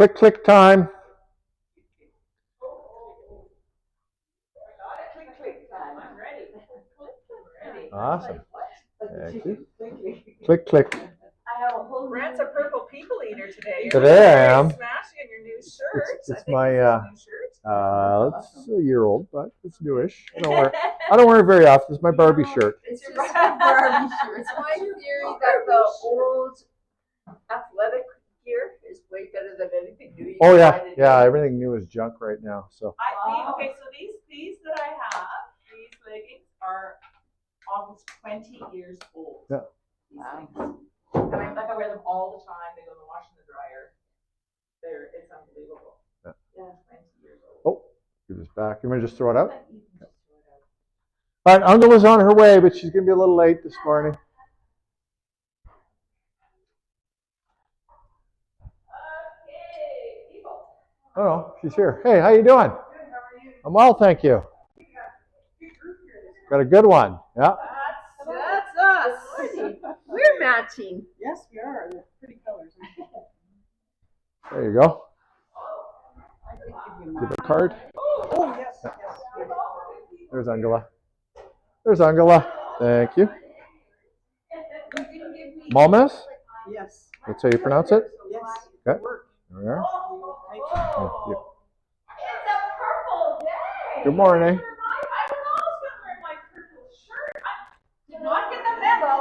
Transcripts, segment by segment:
Click, click time. I'm ready. Awesome. Thank you. Click, click. I have a whole Brent's a purple people eater today. Today I am. Smashing in your new shirt. It's my it's a year old, but it's newish. I don't wear it very often. It's my Barbie shirt. It's your Barbie shirt. It's my theory that the old athletic gear is way better than anything new. Oh yeah, everything new is junk right now. So. Okay, so these that I have, these leggings are almost 20 years old. Yeah. Wow. And I wear them all the time. They go in the wash and the dryer. It's unbelievable. Yeah. 20 years old. Oh, give this back. You want to just throw it out? All right, Angela's on her way, but she's going to be a little late this morning. Okay, people. Oh, no, she's here. Hey, how you doing? Good, how are you? I'm well, thank you. Got a good one. Yeah. That's us. We're matching. Yes, we are. They're pretty colors. There you go. I did give you Give mine. a card. Oh, yes, yes. There's Angela. There's Angela. Thank you. Malmes? Yes. That's how you pronounce it? Yes. Okay. Work. There we are. Thank you. Thank you. It's a purple day. Good morning. I was always going to wear my purple shirt. I did not get the memo.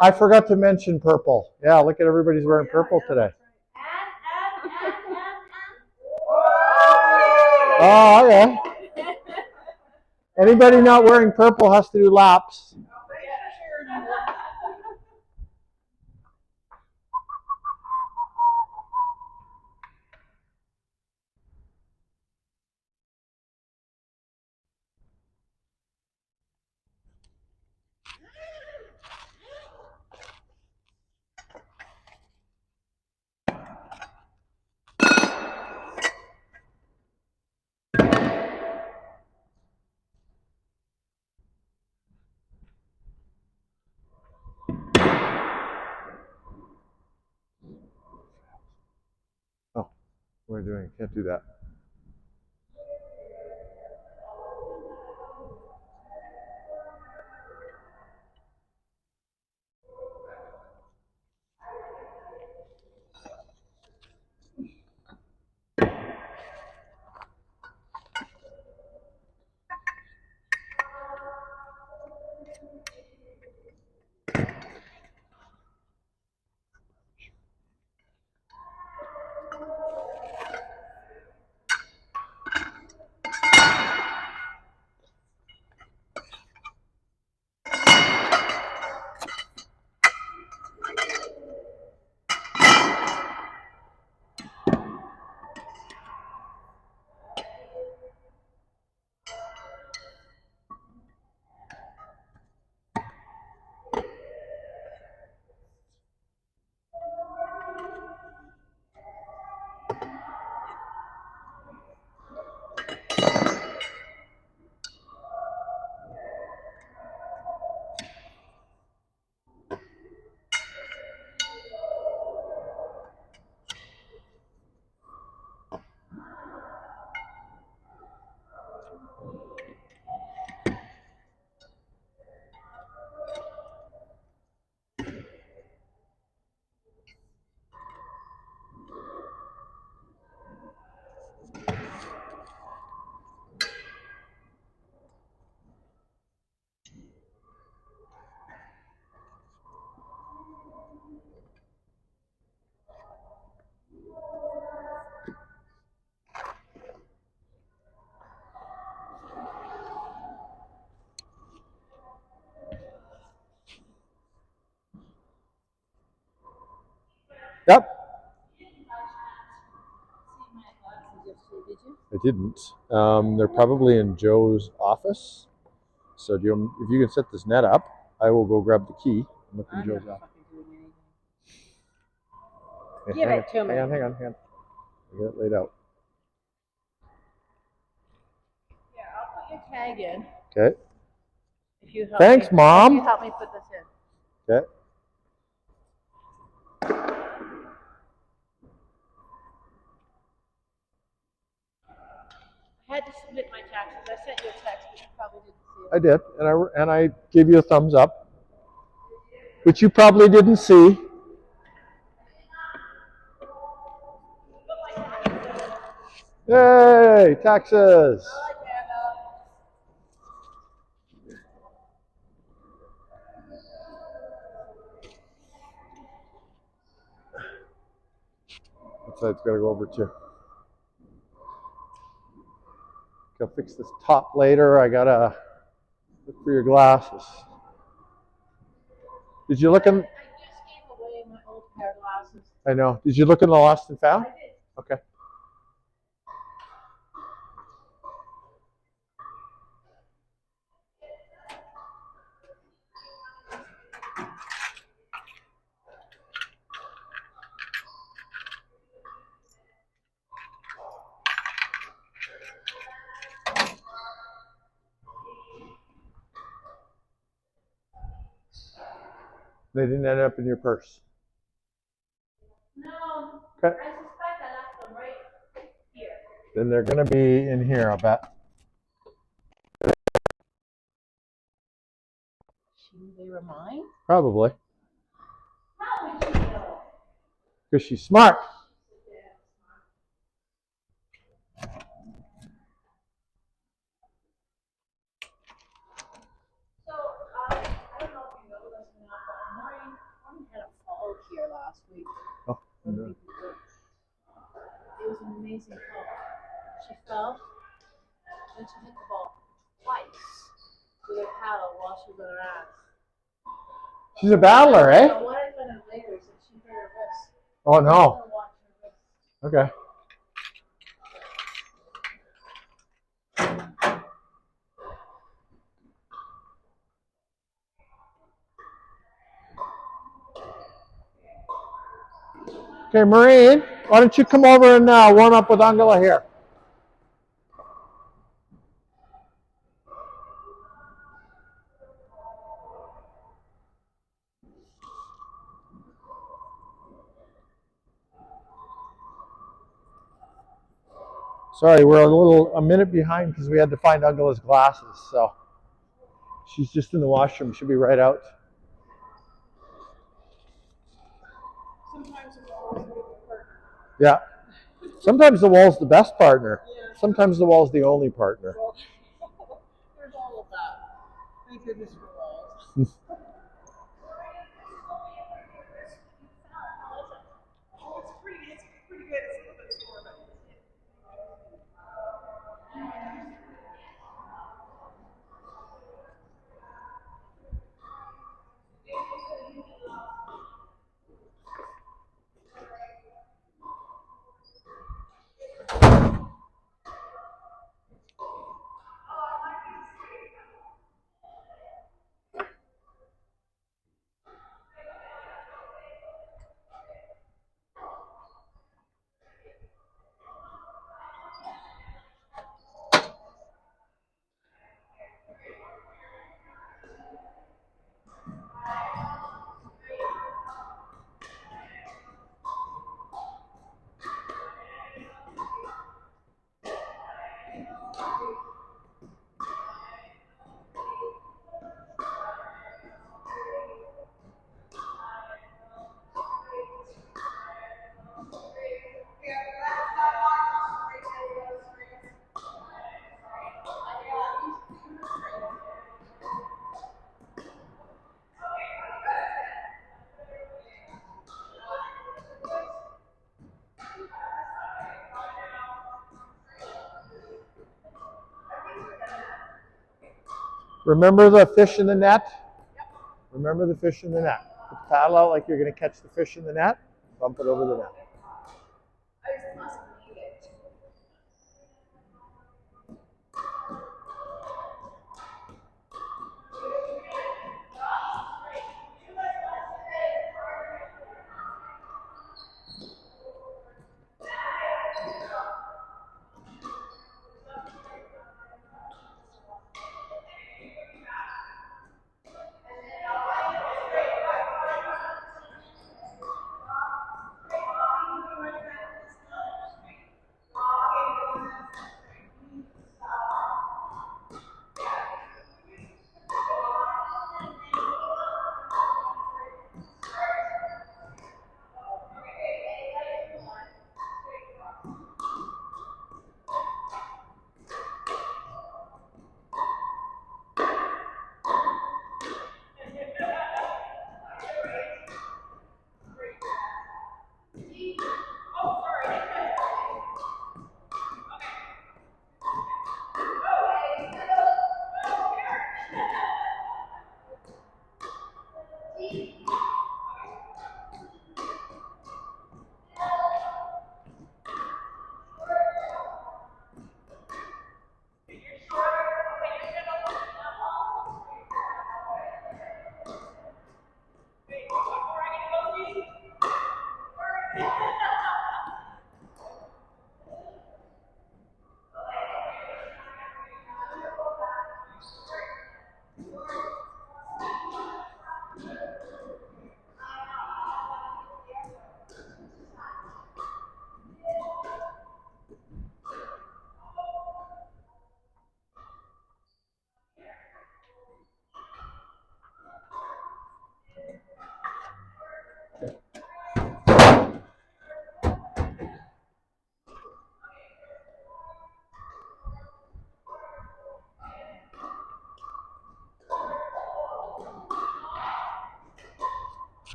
I forgot to mention purple. Yeah, look at everybody's wearing purple today. Oh, yeah. Anybody not wearing purple has to do laps. Oh, what are you doing? Can't do that. Yep. I didn't. They're probably in Joe's office. So if you can set this net up, I will go grab the key and look in Joe's office. Okay, Give it to me. Hang on. I get it laid out. Yeah, I'll put your tag in. Okay. If you help Thanks, me. Mom. If you help me put this in. Okay. had to submit my taxes. I sent you a text, but you probably didn't see I it. did, and I gave you a thumbs up, which you probably didn't see. Yay, taxes! That side's got to go over too. I'll fix this top later. I gotta look for your glasses. Did you look in? I just gave away my old pair of glasses. I know. Did you look in the lost and found? I did. Okay. They didn't end up in your purse. No. Okay. I suspect I left them right here. Then they're going to be in here, I'll bet. They were mine? Probably. How would you know? Because she's smart. So, I don't know if you know this or not, but Maureen had a fall here last week. Oh, When no. people were- It was an amazing fall. She fell, and she hit the ball twice with her paddle while she was on her ass. She's a battler, eh? So what I found out later is that she hurt her wrist. Oh, I'm no. gonna watch her wrist. Okay. Okay, Maureen, why don't you come over and warm up with Angela here? Sorry, we're a minute behind because we had to find Angela's glasses. So she's just in the washroom. She'll be right out. Sometimes the wall is a good partner. Yeah. Sometimes the wall's the best partner. Sometimes the wall's the only partner. Well, there's all of that. Thank goodness for walls. Oh, it's pretty good. It's a little bit sore, but Remember the fish in the net? Remember the fish in the net. Put the paddle out like you're going to catch the fish in the net. Bump it over the net.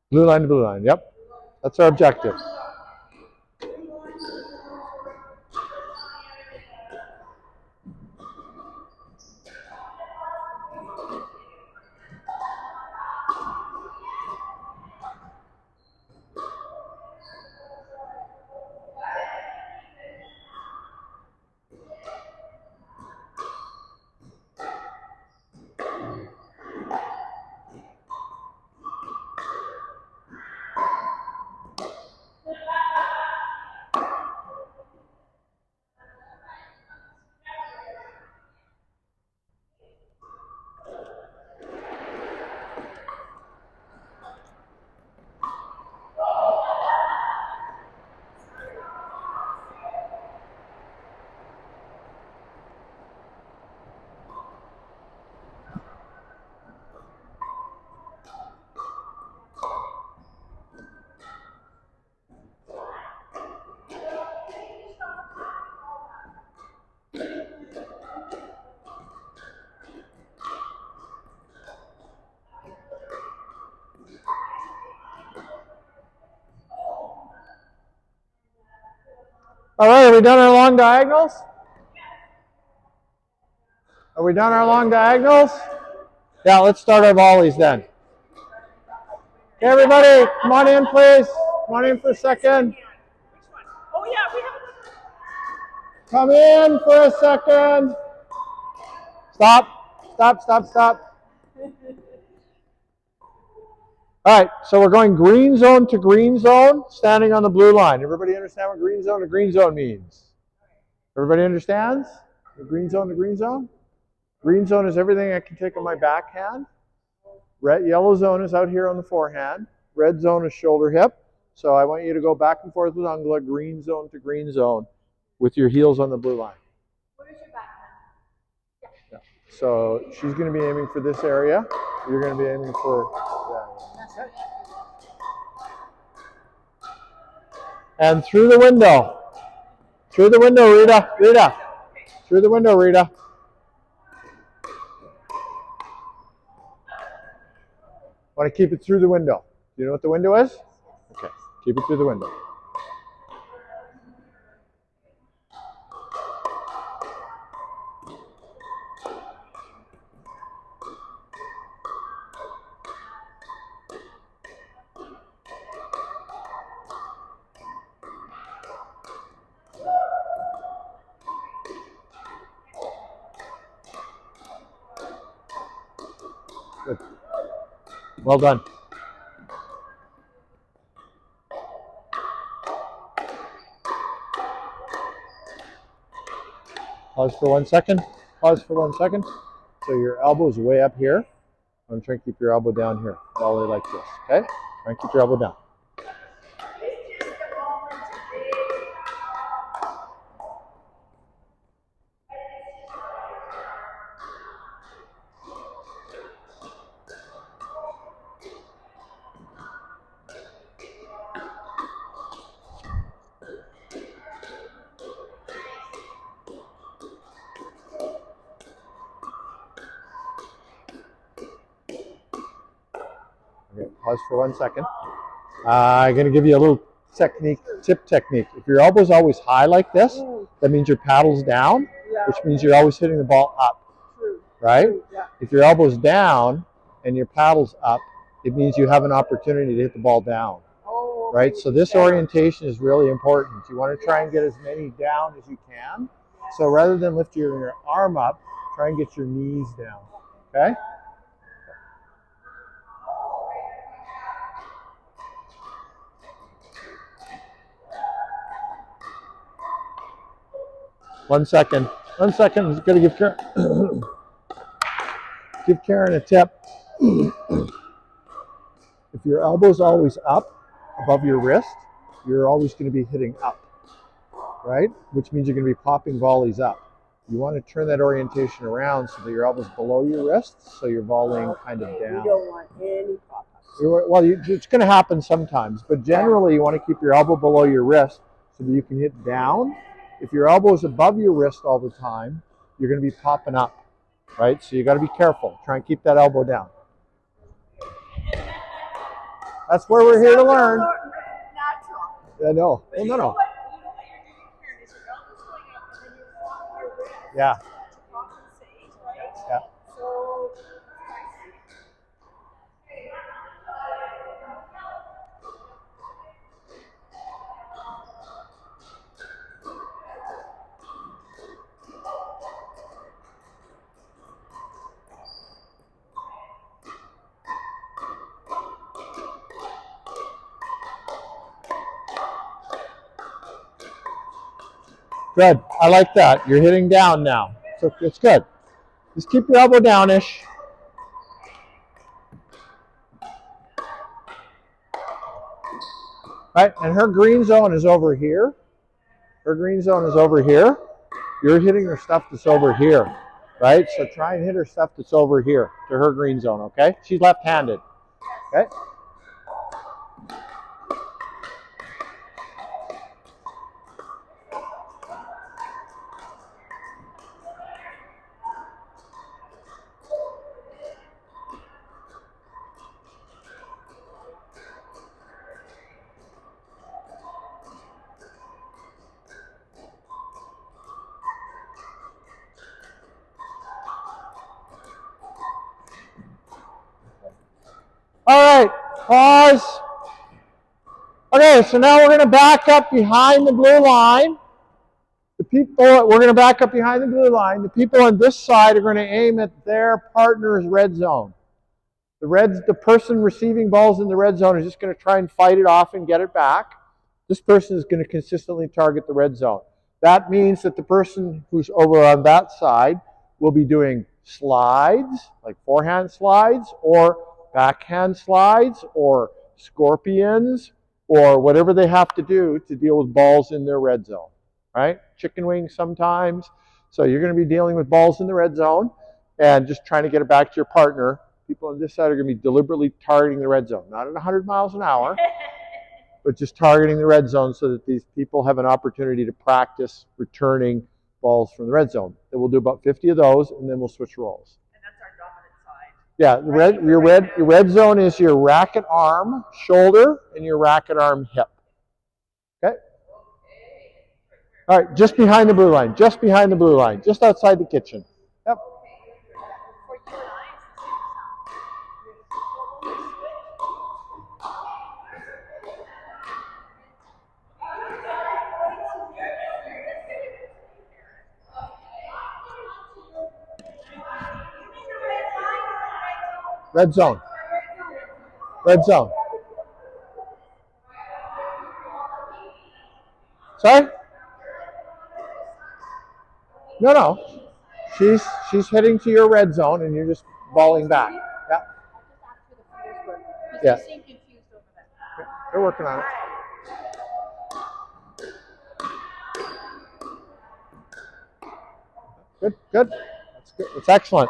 Blue line to blue line. Yep. That's our objective. All right, are we done our long diagonals? Are we done our long diagonals? Yeah, let's start our volleys then. Okay, everybody, come on in, please. Come on in for a second. Oh yeah, we have. Come in for a second. Stop, stop, stop, stop. All right, so we're going green zone to green zone, standing on the blue line. Everybody understand what green zone to green zone means? Everybody understands? Green zone to green zone? Green zone is everything I can take on my backhand. Yellow zone is out here on the forehand. Red zone is shoulder hip. So I want you to go back and forth with Angela, green zone to green zone, with your heels on the blue line. Where's your backhand? Yeah. So she's going to be aiming for this area. You're going to be aiming for that area. And through the window. Through the window, Rita. Rita. Through the window, Rita. Want to keep it through the window. Do you know what the window is? Okay. Keep it through the window. Good. Well done. Pause for 1 second. Pause for 1 second. So your elbow is way up here. I'm trying to keep your elbow down here. Volley like this. Okay? Try and keep your elbow down. Okay, pause for 1 second. I'm going to give you a little technique, tip technique. If your elbow's always high like this, that means your paddle's down, which means you're always hitting the ball up, right? If your elbow's down and your paddle's up, it means you have an opportunity to hit the ball down, right? So this orientation is really important. You want to try and get as many down as you can. So rather than lift your arm up, try and get your knees down, okay? One second. I'm going to give Karen, give Karen a tip. If your elbow's always up above your wrist, you're always going to be hitting up, right? Which means you're going to be popping volleys up. You want to turn that orientation around so that your elbow's below your wrists, so you're volleying kind of down. You don't want any pop-ups. Well, it's going to happen sometimes, but generally you want to keep your elbow below your wrist so that you can hit down. If your elbow is above your wrist all the time, you're going to be popping up, right? So you got to be careful. Try and keep that elbow down. That's where we're here to learn. Natural. I know. But Well, you no, know no. what? You know what you're doing, Karen, is your elbow's going up and then you're walking your wrist Yeah. to compensate, right? Yeah. So, Good. I like that. You're hitting down now. So it's good. Just keep your elbow downish. Right? And her green zone is over here. Her green zone is over here. You're hitting her stuff that's over here. Right? So try and hit her stuff that's over here to her green zone, okay? She's left-handed. Okay? All right, pause. Okay, so now we're going to back up behind the blue line. We're going to back up behind the blue line. The people on this side are going to aim at their partner's red zone. The person receiving balls in the red zone is just going to try and fight it off and get it back. This person is going to consistently target the red zone. That means that the person who's over on that side will be doing slides, like forehand slides, or backhand slides, or scorpions, or whatever they have to do to deal with balls in their red zone, right? Chicken wings sometimes. So you're going to be dealing with balls in the red zone and just trying to get it back to your partner. People on this side are going to be deliberately targeting the red zone, not at 100 miles an hour, but just targeting the red zone so that these people have an opportunity to practice returning balls from the red zone. And we'll do about 50 of those, and then we'll switch roles. and that's our dominant side. Yeah, your red zone is your racket arm, shoulder, and your racket arm, hip. Okay? All right, just behind the blue line, just behind the blue line, just outside the kitchen. Yep. For you and I, Red zone. Red zone. Sorry? No, no. She's heading to your red zone, and you're just balling back. Yeah. Yeah. They seem confused over that. They're working on it. Good, good. That's good. That's excellent.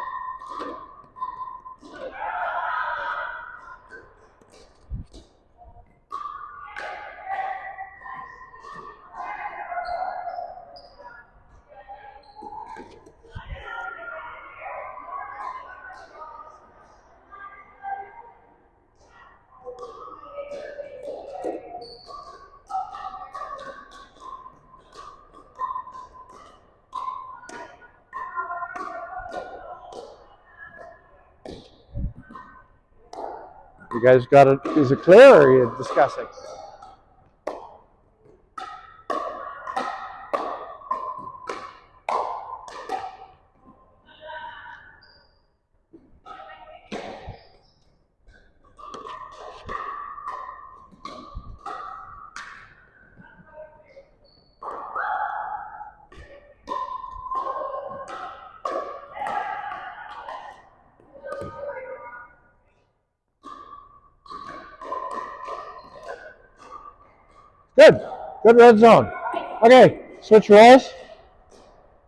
You guys got it? Is it clear, or are you discussing? Good. Good red zone. Okay, switch roles.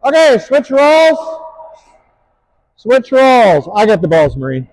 Okay, switch roles. Switch roles. I got the balls, Marine.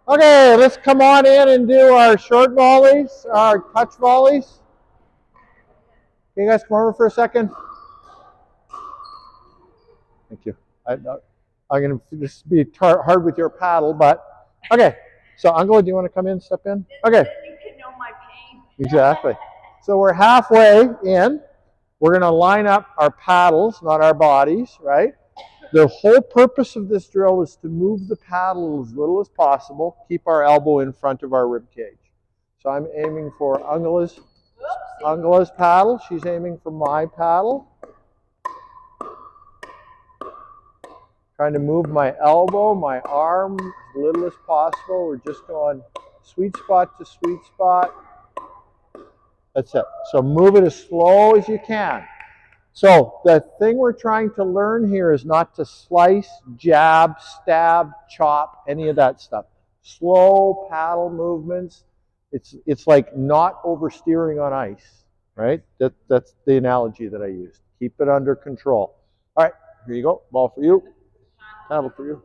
Okay, let's come on in and do our short volleys, our touch volleys. Can you guys come over for a second? Thank you. I'm going to this be hard with your paddle, but okay. So Angela, do you want to come in, step in? Okay. Then you can know my pain. Exactly. So we're halfway in. We're going to line up our paddles, not our bodies, right? The whole purpose of this drill is to move the paddle as little as possible, keep our elbow in front of our rib cage. So I'm aiming for Angela's paddle. She's aiming for my paddle. Trying to move my elbow, my arm as little as possible. We're just going sweet spot to sweet spot. That's it. So move it as slow as you can. So the thing we're trying to learn here is not to slice, jab, stab, chop, any of that stuff. Slow paddle movements. It's like not oversteering on ice, right? That's the analogy that I used. Keep it under control. All right, here you go. Ball for you. Paddle for you.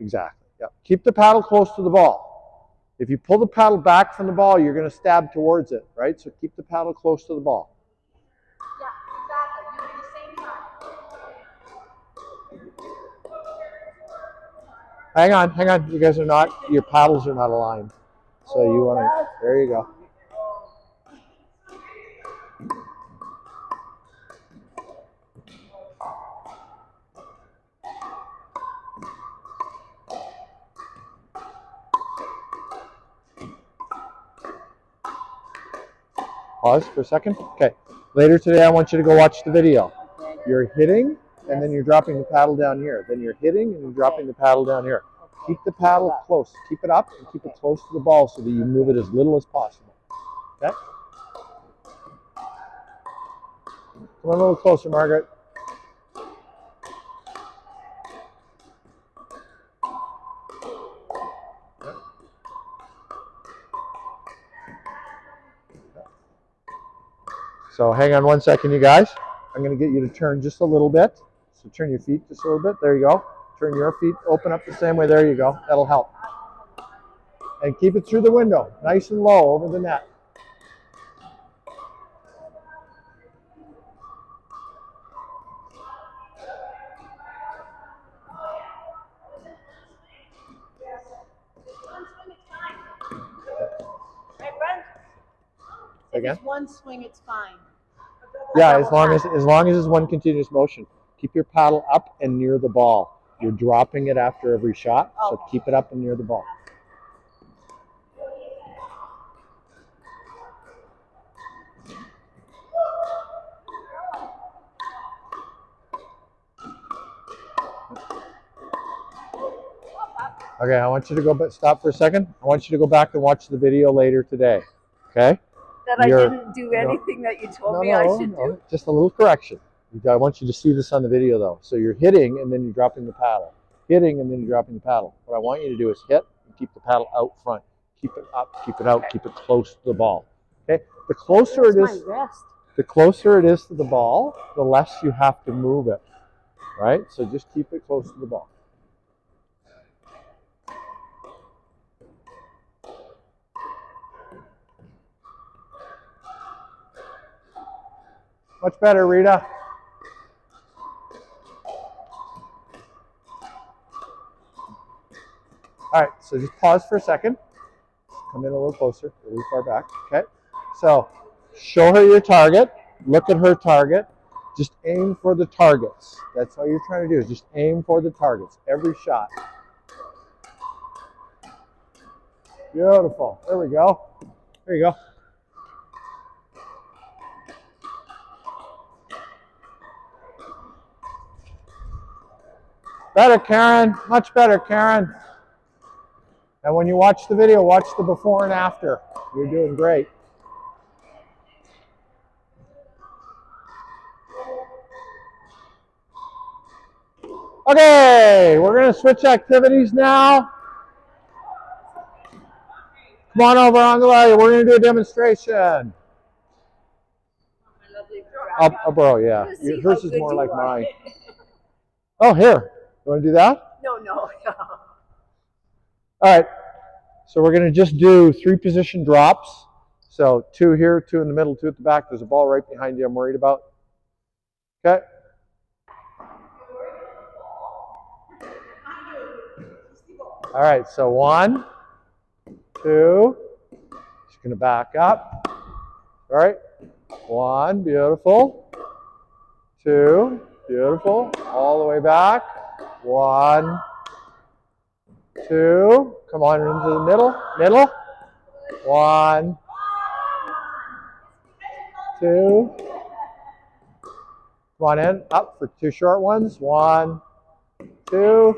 Exactly. Yep. Keep the paddle close to the ball. If you pull the paddle back from the ball, you're going to stab towards it, right? So keep the paddle close to the ball. Yeah, exactly. You do the same time. Hang on. You guys are not, your paddles are not aligned. So you want to, there you go. Pause for a second. Okay. Later today, I want you to go watch the video. You're hitting, and then you're dropping the paddle down here. Then you're hitting, and you're dropping the paddle down here. Keep the paddle close. Keep it up, and keep it close to the ball so that you move it as little as possible. Okay? Come on a little closer, Margaret. So hang on one second, you guys. I'm going to get you to turn just a little bit. So turn your feet just a little bit. There you go. Turn your feet, open up the same way. There you go. That'll help. And keep it through the window, nice and low over the net. Again? If it's one swing, it's fine. Yeah, as long as it's one continuous motion. Keep your paddle up and near the ball. You're dropping it after every shot, so keep it up and near the ball. Okay, I want you to go, stop for a second. I want you to go back and watch the video later today. Okay? That I didn't do anything that you told me I should do. Just a little correction. I want you to see this on the video though. So you're hitting and then you're dropping the paddle. Hitting and then you're dropping the paddle. What I want you to do is hit and keep the paddle out front. Keep it up, keep it out, keep it close to the ball. Okay? The closer it is to the ball, the less you have to move it. Right? So just keep it close to the ball. Much better, Rita. All right, so just pause for a second. Come in a little closer, a little far back. Okay, so show her your target. Look at her target. Just aim for the targets. That's all you're trying to do, is just aim for the targets every shot. Beautiful. There we go. There you go. Better, Karen. Much better, Karen. And when you watch the video, watch the before and after. You're doing great. Okay, we're going to switch activities now. Come on over, Angela. We're going to do a demonstration. I'll borrow, yeah. Hers is more like mine. Oh, here. You want to do that? No. All right. So we're going to just do 3 position drops. So 2 here, 2 in the middle, 2 at the back. There's a ball right behind you I'm worried about. Okay. All right. So 1, 2. Just going to back up. All right. 1. Beautiful. 2. Beautiful. All the way back. 1, 2. Come on into the middle. Middle. 1, 2. Come on in. Up for 2 short ones. 1, 2.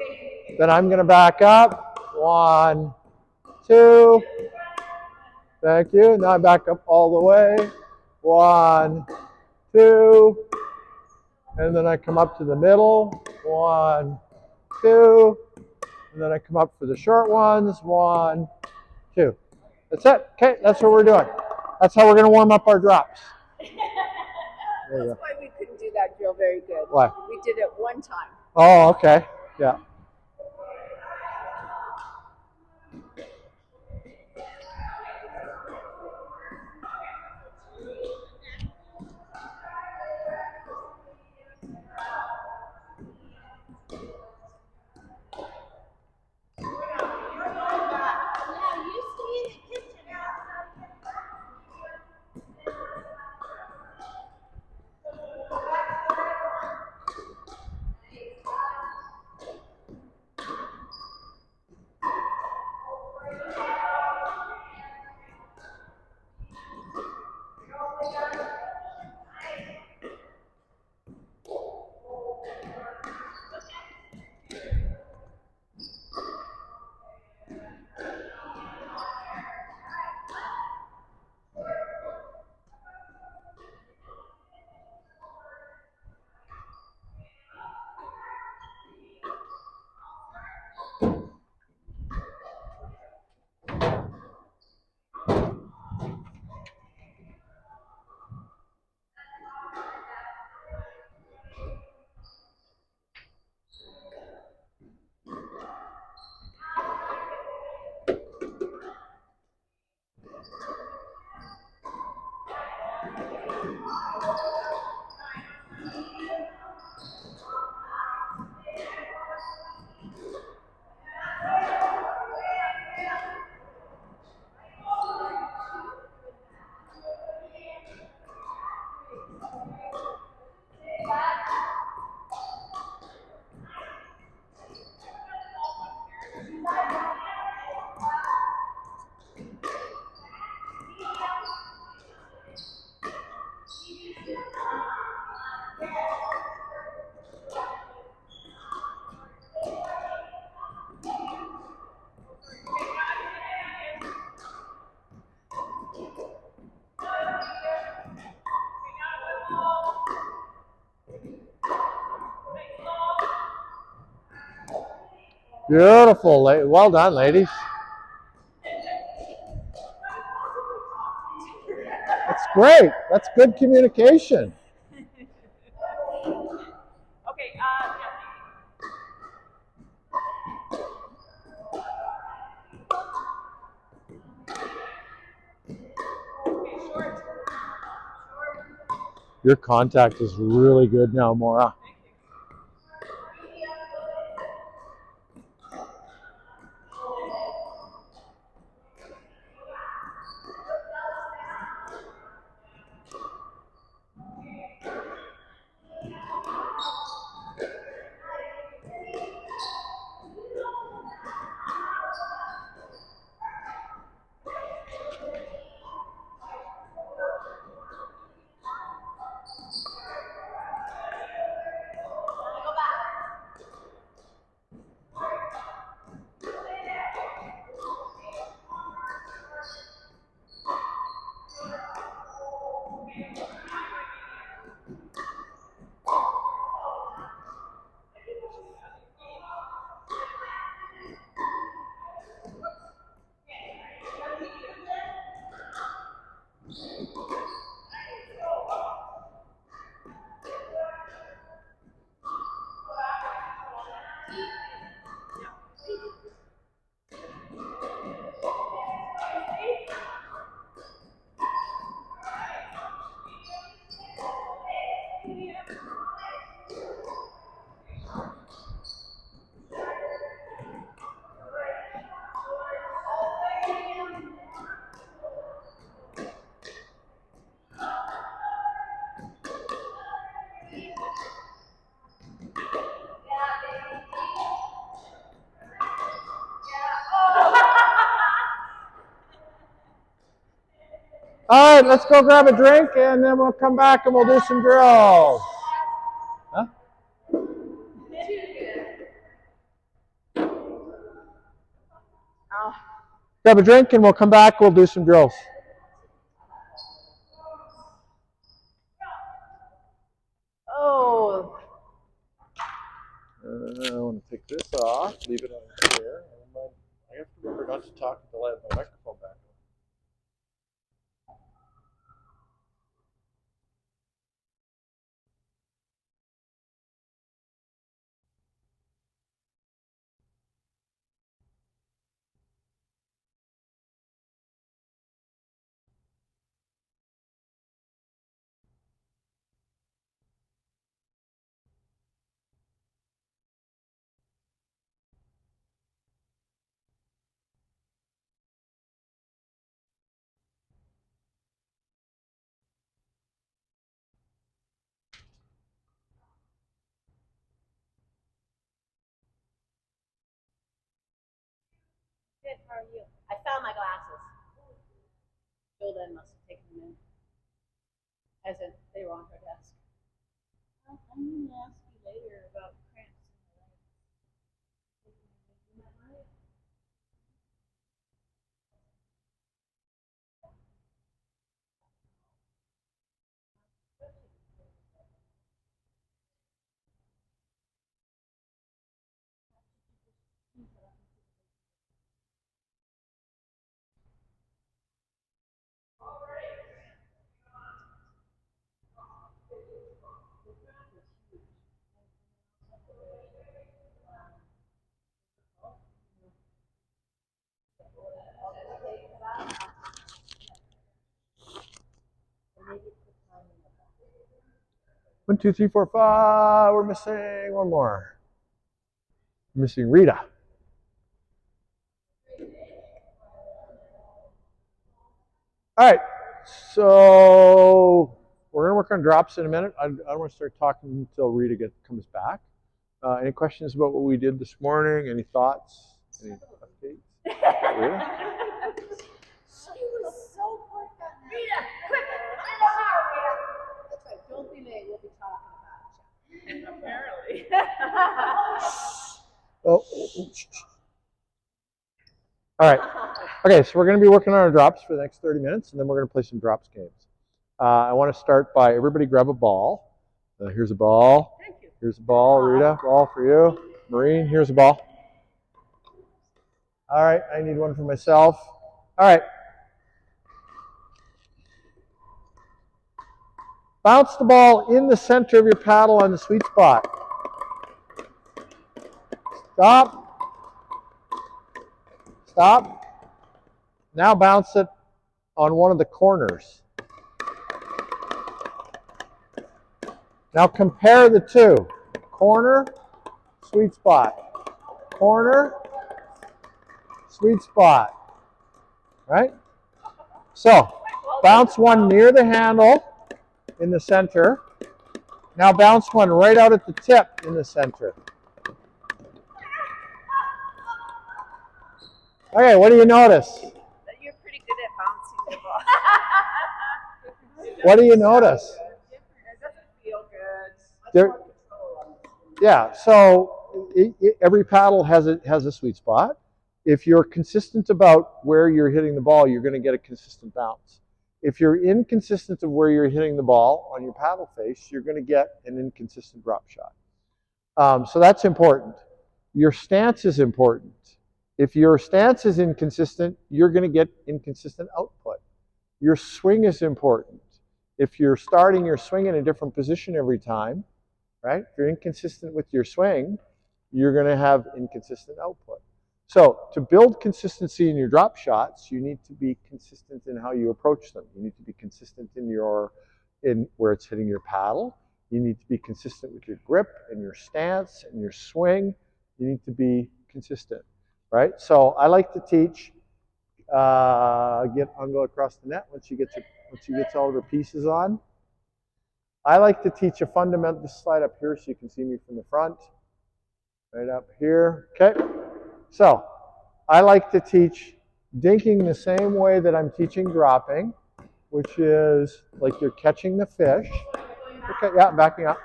Then I'm going to back up. 1, 2. Thank you. Now I back up all the way. 1, 2. And then I come up to the middle. 1, 2. And then I come up for the short ones. 1, 2. That's it. Okay, that's what we're doing. That's how we're going to warm up our drops. There you That's go. why we couldn't do that drill very good. Why? We did it one time. Oh, okay. Yeah. Beautiful. Well done, ladies. That's great. That's good communication. Okay, short. Your contact is really good now, Maura. All right, let's go grab a drink, and then we'll come back and we'll do some drills. Huh? Grab a drink, and we'll come back. We'll do some drills. Oh. I want to take this off, leave it on here. I have to remember not to talk until I have my microphone back on. Good, how are you? I found my glasses. Jordan must have taken them in. As in, they were on her desk. I'm going to ask you later about cramps in the legs. One, two, three, four, five. We're missing one more. We're missing Rita. All right, so we're going to work on drops in a minute. I don't want to start talking until Rita comes back. Any questions about what we did this morning? Any thoughts? Any updates? Rita? She was so quick on that. Rita, quick! Get over here, Rita! That's right, don't be late. We'll be talking about you. Apparently. Oh. All right. Okay, so we're going to be working on our drops for the next 30 minutes, and then we're going to play some drops games. I want to start by everybody grab a ball. Here's a ball. Thank you. Here's a ball, Rita. Ball for you. Maureen, here's a ball. All right, I need one for myself. All right. Bounce the ball in the center of your paddle on the sweet spot. Stop. Stop. Now bounce it on one of the corners. Now compare the two. Corner, sweet spot. Corner, sweet spot. Right? So, bounce one near the handle in the center. Now bounce one right out at the tip in the center. Okay, what do you notice? That you're pretty good at bouncing the ball. What do you notice? It doesn't feel good. There, yeah, so every paddle has a sweet spot. If you're consistent about where you're hitting the ball, you're going to get a consistent bounce. If you're inconsistent of where you're hitting the ball on your paddle face, you're going to get an inconsistent drop shot. So that's important. Your stance is important. If your stance is inconsistent, you're going to get inconsistent output. Your swing is important. If you're starting your swing in a different position every time, right? If you're inconsistent with your swing, you're going to have inconsistent output. So to build consistency in your drop shots, you need to be consistent in how you approach them. You need to be consistent in where it's hitting your paddle. You need to be consistent with your grip and your stance and your swing. You need to be consistent, right? So I like to teach get Ungo across the net once she gets all of her pieces on. I like to teach a fundamental. Just slide up here so you can see me from the front. Right up here. Okay. So I like to teach dinking the same way that I'm teaching dropping. which is like you're catching the fish. Okay, yeah, backing up.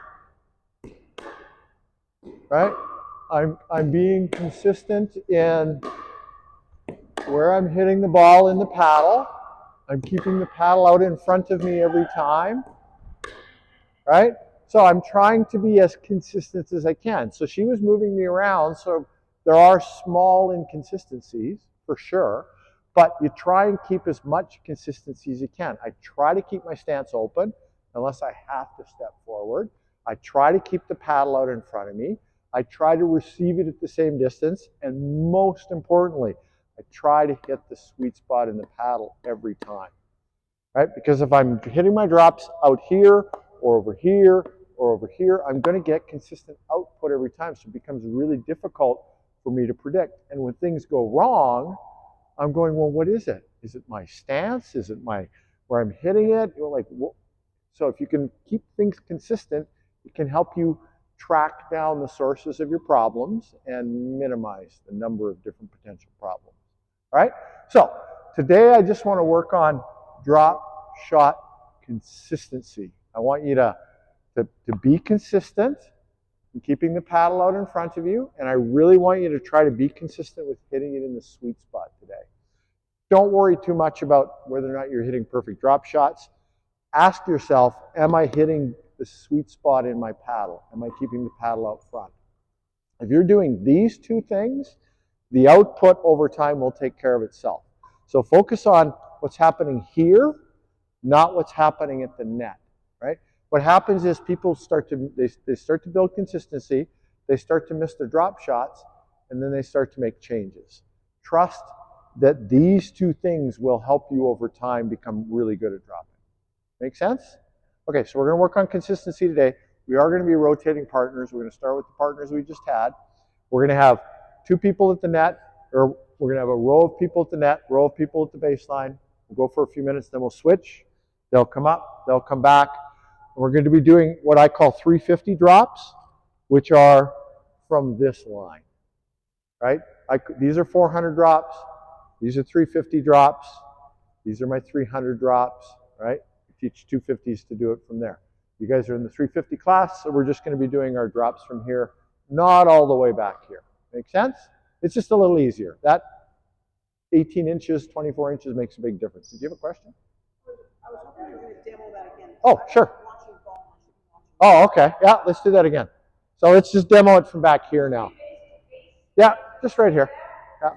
Right? I'm being consistent in where I'm hitting the ball in the paddle. I'm keeping the paddle out in front of me every time. Right? So I'm trying to be as consistent as I can. So she was moving me around, so there are small inconsistencies for sure, but you try and keep as much consistency as you can. I try to keep my stance open unless I have to step forward. I try to keep the paddle out in front of me. I try to receive it at the same distance, and most importantly, I try to hit the sweet spot in the paddle every time. Right? Because if I'm hitting my drops out here or over here or over here, I'm going to get consistent output every time. So it becomes really difficult for me to predict. And when things go wrong, I'm going, well, what is it? Is it my stance? Is it my where I'm hitting it? You know, like, so if you can keep things consistent, it can help you track down the sources of your problems and minimize the number of different potential problems. All right? So today I just want to work on drop shot consistency. I want you to be consistent in keeping the paddle out in front of you, and I really want you to try to be consistent with hitting it in the sweet spot today. Don't worry too much about whether or not you're hitting perfect drop shots. Ask yourself, am I hitting the sweet spot in my paddle? Am I keeping the paddle out front? If you're doing these two things, the output over time will take care of itself. So focus on what's happening here, not what's happening at the net, right? What happens is people start to, they start to build consistency, they start to miss their drop shots, and then they start to make changes. Trust that these two things will help you over time become really good at dropping. Make sense? Okay, so we're going to work on consistency today. We are going to be rotating partners. We're going to start with the partners we just had. We're going to have two people at the net, or we're going to have a row of people at the net, row of people at the baseline. We'll go for a few minutes, then we'll switch. They'll come up, they'll come back. And we're going to be doing what I call 350 drops, which are from this line, right? These are 400 drops. These are 350 drops. These are my 300 drops, right? We teach 250s to do it from there. You guys are in the 350 class, so we're just going to be doing our drops from here, not all the way back here. Make sense? It's just a little easier. That 18 inches, 24 inches makes a big difference. Did you have a question? I was hoping you were going to demo that again. Oh, sure. Oh, okay. Yeah, let's do that again. So let's just demo it from back here now. Yeah, just right here. Yeah.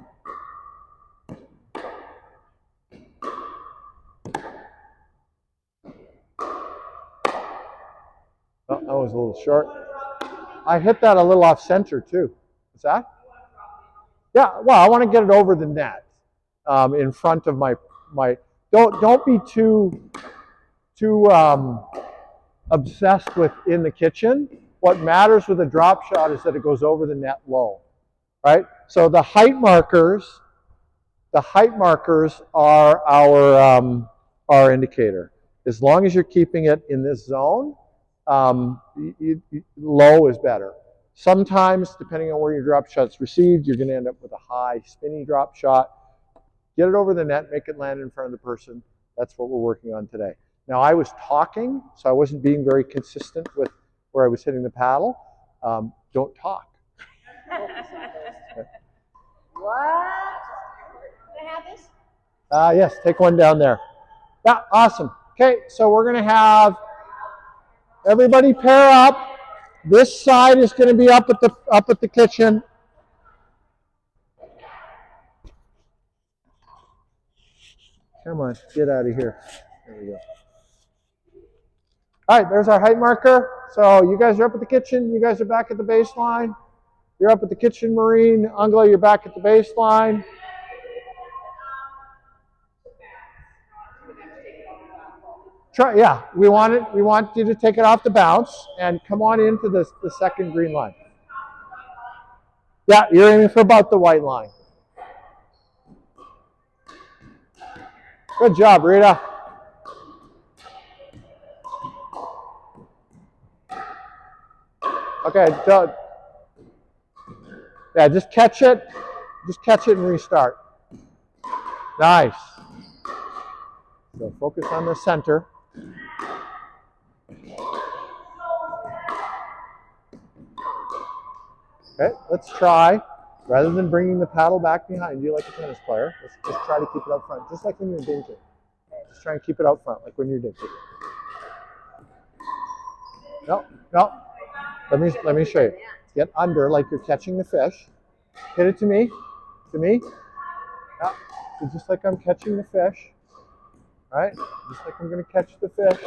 Oh, that was a little short. I hit that a little off center too. What's that? Yeah, well, I want to get it over the net in front of my. Don't be too obsessed with in the kitchen. What matters with a drop shot is that it goes over the net low, right? So the height markers are our indicator. As long as you're keeping it in this zone, low is better. Sometimes, depending on where your drop shot's received, you're going to end up with a high spinny drop shot. Get it over the net, make it land in front of the person. That's what we're working on today. Now, I was talking, so I wasn't being very consistent with where I was hitting the paddle. Don't talk. What? Can I have this? Yes, take one down there. Yeah, awesome. Okay, so we're going to have everybody pair up. This side is going to be up at the kitchen. Come on, get out of here. There we go. All right, there's our height marker. So you guys are up at the kitchen. You guys are back at the baseline. You're up at the kitchen, Marine. Angela, you're back at the baseline. Yeah, we want you to take it off the bounce and come on into the second green line. Yeah, you're aiming for about the white line. Good job, Rita. Okay, yeah, just catch it and restart. Nice. So focus on the center. Okay, let's try, rather than bringing the paddle back behind you like a tennis player, let's just try to keep it up front, just like when you're dinking. Just try and keep it out front, like when you're dinking. No, no. Let me show you. Get under like you're catching the fish. Hit it to me. To me. Yeah. So just like I'm catching the fish. Right? Just like I'm going to catch the fish.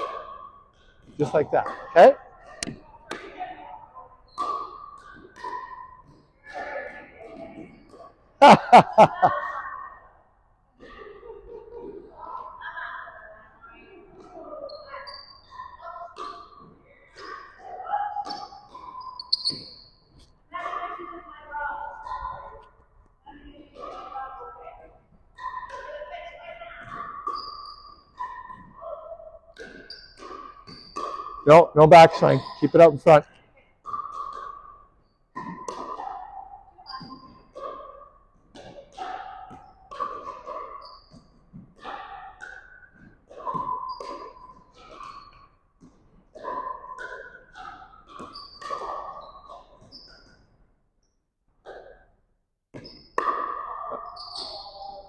Just like that. Okay? No, no backswing. Keep it out in front.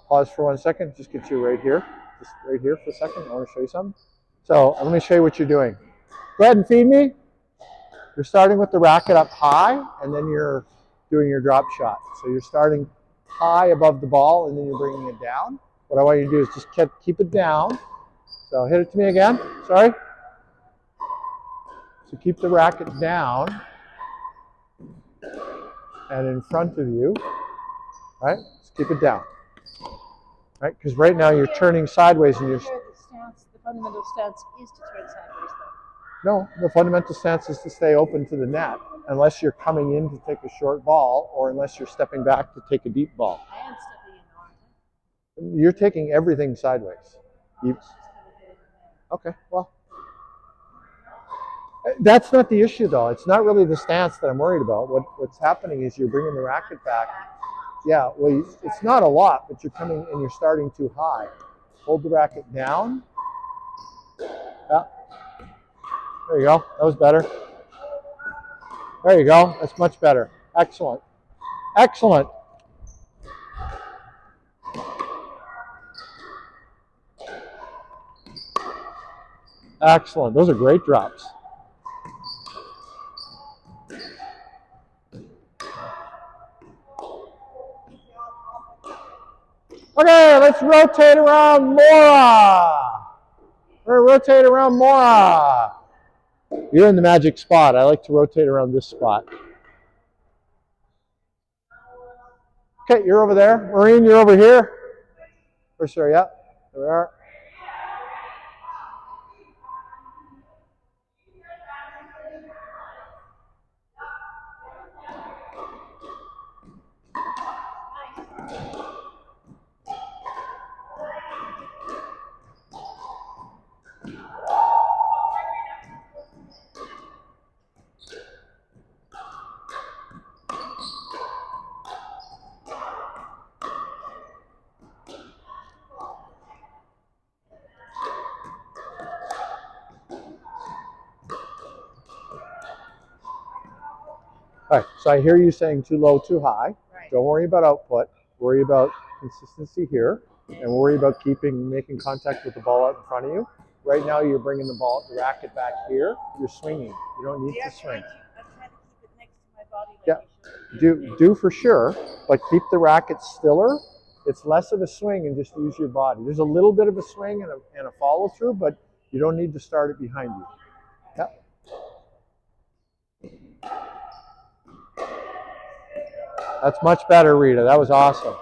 Pause for 1 second. Just get you right here. Just right here for a second. I want to show you something. So let me show you what you're doing. Go ahead and feed me. You're starting with the racket up high, and then you're doing your drop shot. So you're starting high above the ball, and then you're bringing it down. What I want you to do is just keep it down. So hit it to me again. Sorry. So keep the racket down and in front of you. Right? Just keep it down. Right? Because right now you're turning sideways, and you're. The fundamental stance is to turn sideways, though. No, the fundamental stance is to stay open to the net, unless you're coming in to take a short ball, or unless you're stepping back to take a deep ball. I am stepping in, aren't I? You're taking everything sideways. Okay, well, that's not the issue, though. It's not really the stance that I'm worried about. What's happening is you're bringing the racket back. Yeah, well, it's not a lot, but you're coming and you're starting too high. Hold the racket down. Yeah. There you go. That was better. There you go. That's much better. Excellent. Excellent. Excellent. Those are great drops. Okay, let's rotate around Mora. We're going to rotate around Mora. You're in the magic spot. I like to rotate around this spot. Okay, you're over there. Maureen, you're over here. For sure, yeah. There we are. All right, so I hear you saying too low, too high. Right. Don't worry about output. Worry about consistency here, and worry about making contact with the ball out in front of you. Right now, you're bringing the racket back here. You're swinging. You don't need to swing. I'm trying to keep it next to my body like Yeah, do for sure, but keep the racket stiller. It's less of a swing and just use your body. There's a little bit of a swing and a follow through, but you don't need to start it behind you. Yeah. That's much better, Rita. That was awesome.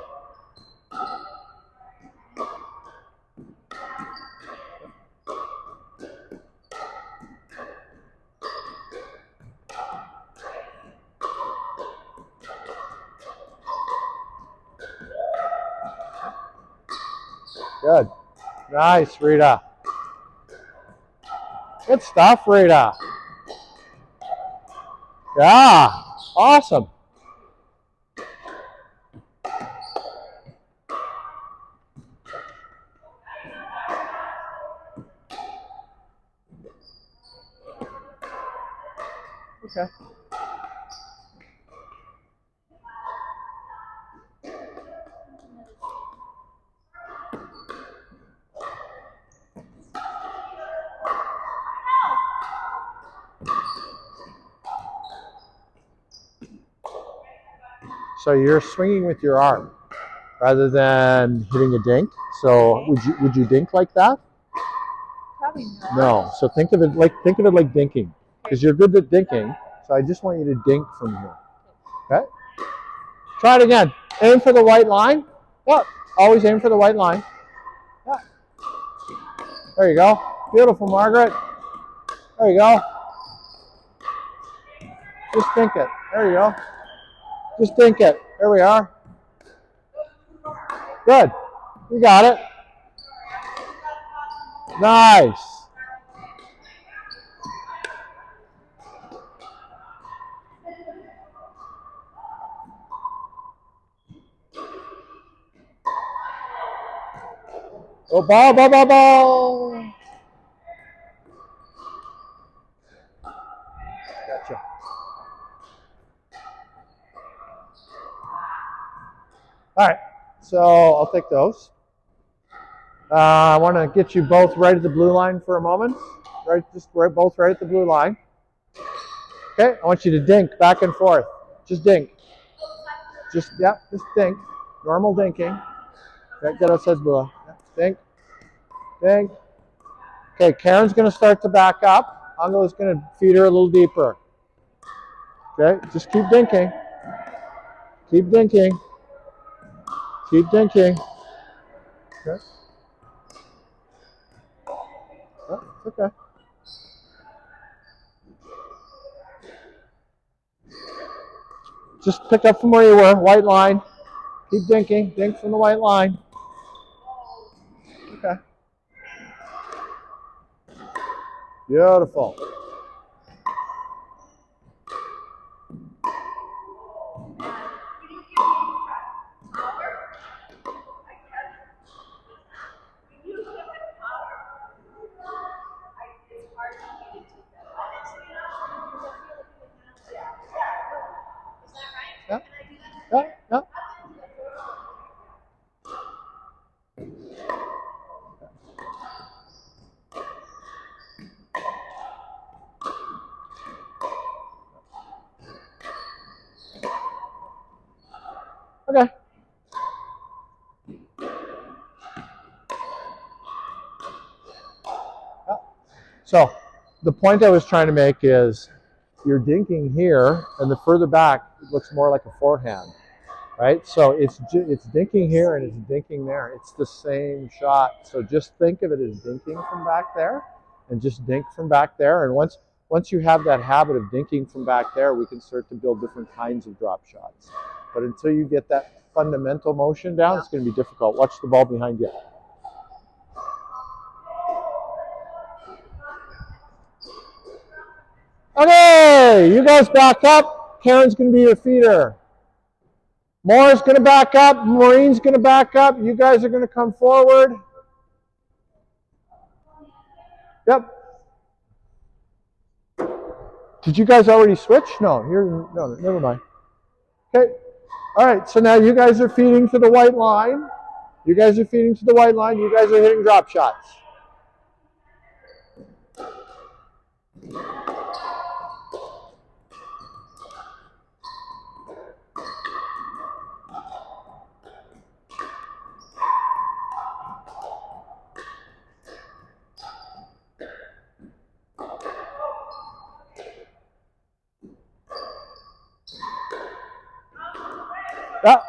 Good. Nice, Rita. Good stuff, Rita. Yeah, awesome. Okay. So you're swinging with your arm rather than hitting a dink. So would you dink like that? Probably not. No. So think of it like dinking, because you're good at dinking. So I just want you to dink from here. Okay. Try it again. Aim for the white line. Yeah. Always aim for the white line. Yeah. There you go. Beautiful, Margaret. There you go. Just dink it. There you go. Just dink it. There we are. Good. You got it. Nice. Oh, ball, ball, ball, ball. Gotcha. All right, so I'll take those. I want to get you both right at the blue line for a moment. Both right at the blue line. Okay, I want you to dink back and forth. Just dink. Just dink. Normal dinking. Okay, get outside blue. Dink. Dink. Okay, Karen's going to start to back up. Angela's going to feed her a little deeper. Okay, just keep dinking. Keep dinking. Keep dinking. Okay. Oh, it's okay. Just pick up from where you were, white line. Keep dinking. Dink from the white line. Okay. Beautiful. Yeah. Yeah. Yeah. Okay. Yeah. So the point I was trying to make is you're dinking here, and the further back it looks more like a forehand, right? So it's dinking here and it's dinking there. It's the same shot. So just think of it as dinking from back there, and just dink from back there. And once you have that habit of dinking from back there, we can start to build different kinds of drop shots. But until you get that fundamental motion down, it's going to be difficult. Watch the ball behind you. Okay, you guys back up. Karen's going to be your feeder. Maura's going to back up. Maureen's going to back up. You guys are going to come forward. Yep. Did you guys already switch? No, no, never mind. Okay. All right, so now you guys are feeding to the white line. You guys are feeding to the white line. You guys are hitting drop shots. Yeah.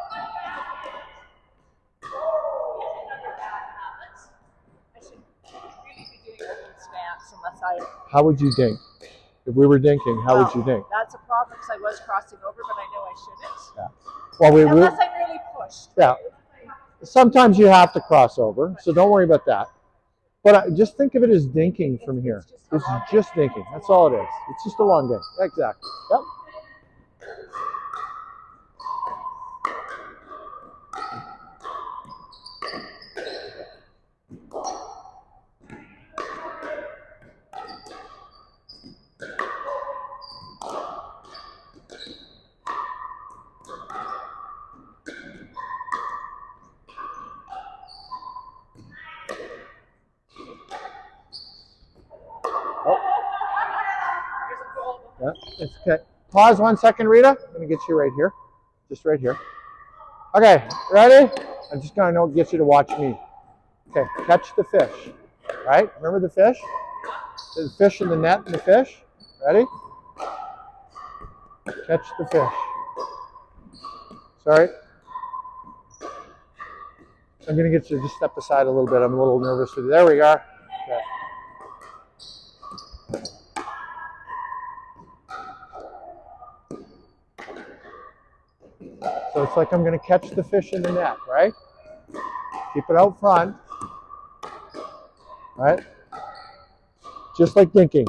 How would you dink? If we were dinking, how would you dink? That's a problem because I was crossing over, but I know I shouldn't. Yeah. Well, Unless I'm really pushed. Yeah. Sometimes you have to cross over, so don't worry about that. But just think of it as dinking from here. It's just dinking. That's all it is. It's just a long dink. Exactly. Yep. Yeah, it's okay. Pause 1 second, Rita. I'm going to get you right here. Just right here. Okay, ready? I'm just going to get you to watch me. Okay, catch the fish. Right? Remember the fish? The fish in the net and the fish. Ready? Catch the fish. Sorry. I'm going to get you to just step aside a little bit. I'm a little nervous with you. There we are. Okay. So it's like I'm going to catch the fish in the net, right? Keep it out front. Right? Just like dinking.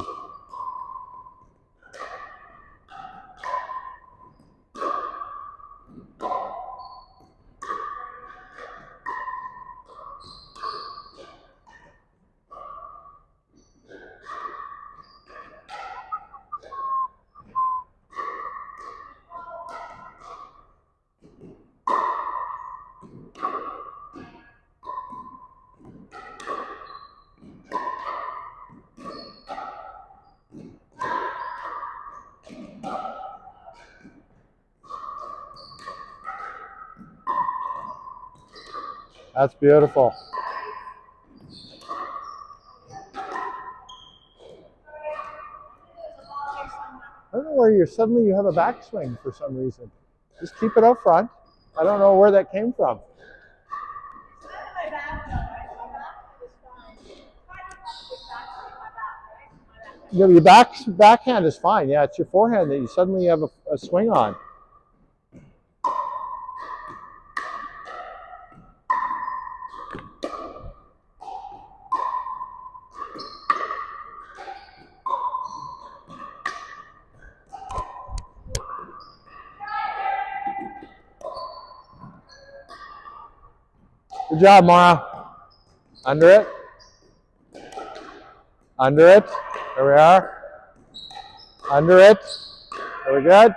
That's beautiful. I don't know where suddenly you have a backswing for some reason. Just keep it out front. I don't know where that came from. My back, though, right? My back was fine. It's hard to have a big backswing, my back, right? My back. Your backhand is fine. Yeah, it's your forehand that you suddenly have a swing on. Good job, Mara. Under it. Under it. There we are. Under it. Very good.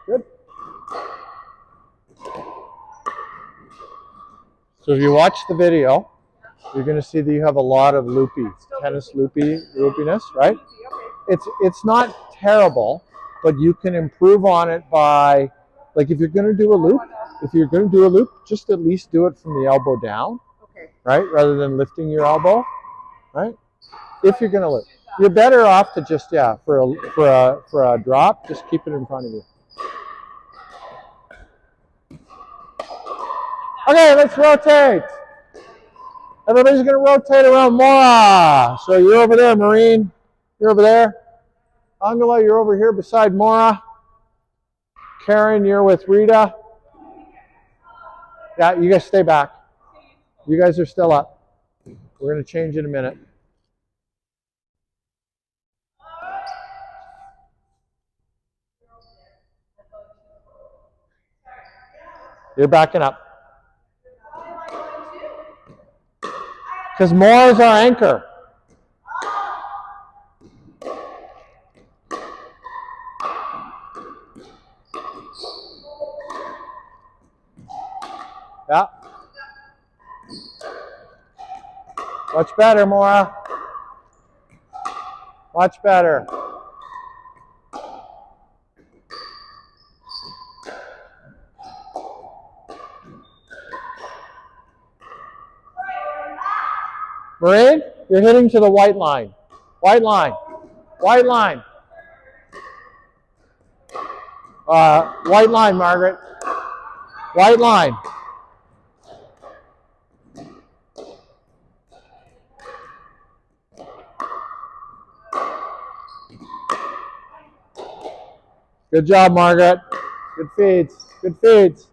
Good. So if you watch the video, you're going to see that you have a lot of loopy, tennis loopiness, right? It's not terrible, but you can improve on it by, like if you're going to do a loop, just at least do it from the elbow down, right? Rather than lifting your elbow, right? If you're going to loop, you're better off to just for a drop, just keep it in front of you. Okay, let's rotate. Everybody's going to rotate around Mora. So you're over there, Marine. You're over there. Angela, you're over here beside Mora. Karen, you're with Rita. Yeah, you guys stay back. You guys are still up. We're going to change in a minute. You're backing up. Because Mora is our anchor. Yeah. Much better, Mora. Much better. Marine, you're hitting to the white line. White line. White line. White line, Margaret. White line. Good job, Margaret. Good feeds. Good feeds.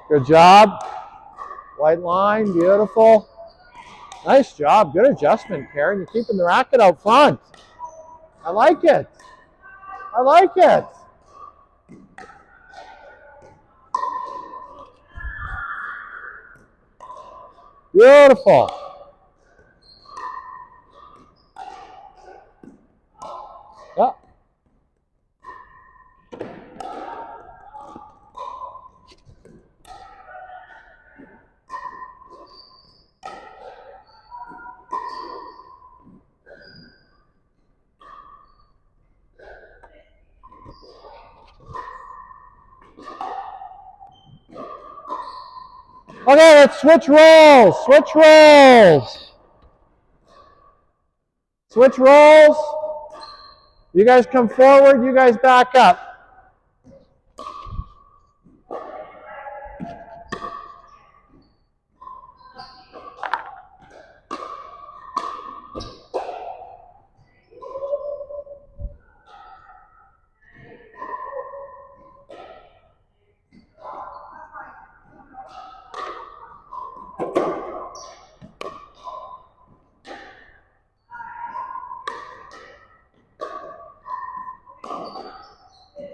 Good job. White line, beautiful. Nice job. Good adjustment, Karen. You're keeping the racket out front. I like it. I like it. Beautiful. Yeah. Okay, let's switch roles. Switch roles. Switch roles. You guys come forward. You guys back up.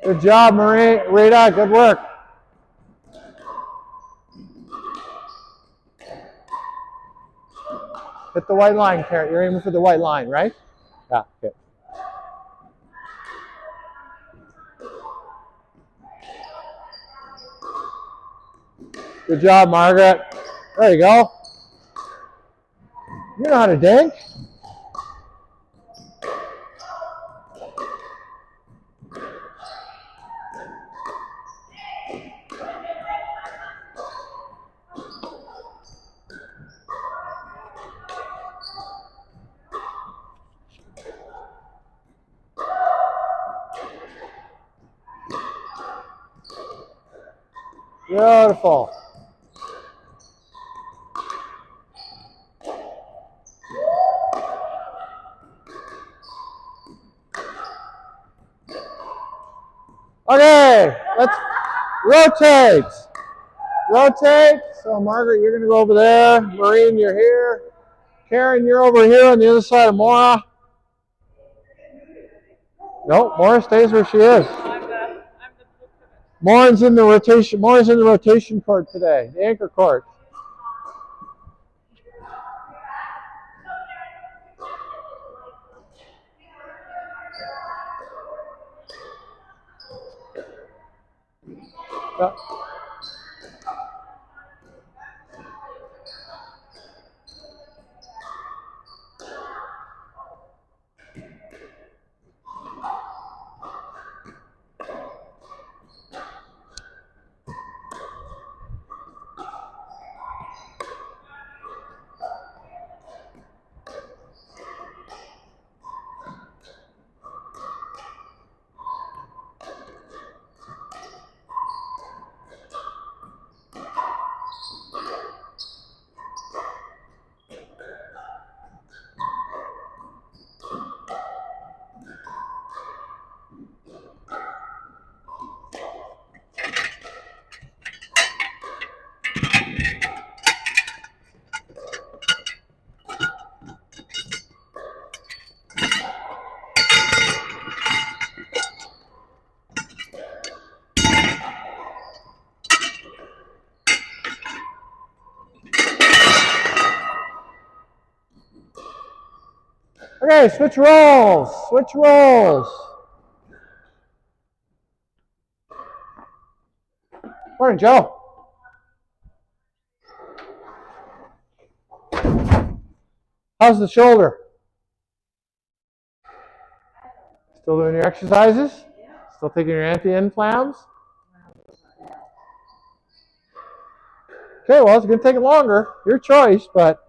Good job, Marie. Rita, good work. Hit the white line, Karen. You're aiming for the white line, right? Yeah, okay. Good job, Margaret. There you go. You know how to dink. Beautiful. Okay, let's rotate. Rotate. So Margaret, you're going to go over there. Maureen, you're here. Karen, you're over here on the other side of Maura. No, Maura stays where she is. Maura's in the rotation. Maura's in the rotation court today, the anchor court. Okay, switch roles. Switch roles. Morning, Joe. How's the shoulder? Still doing your exercises? Still taking your anti-inflams? Okay, well, it's going to take longer. Your choice, but...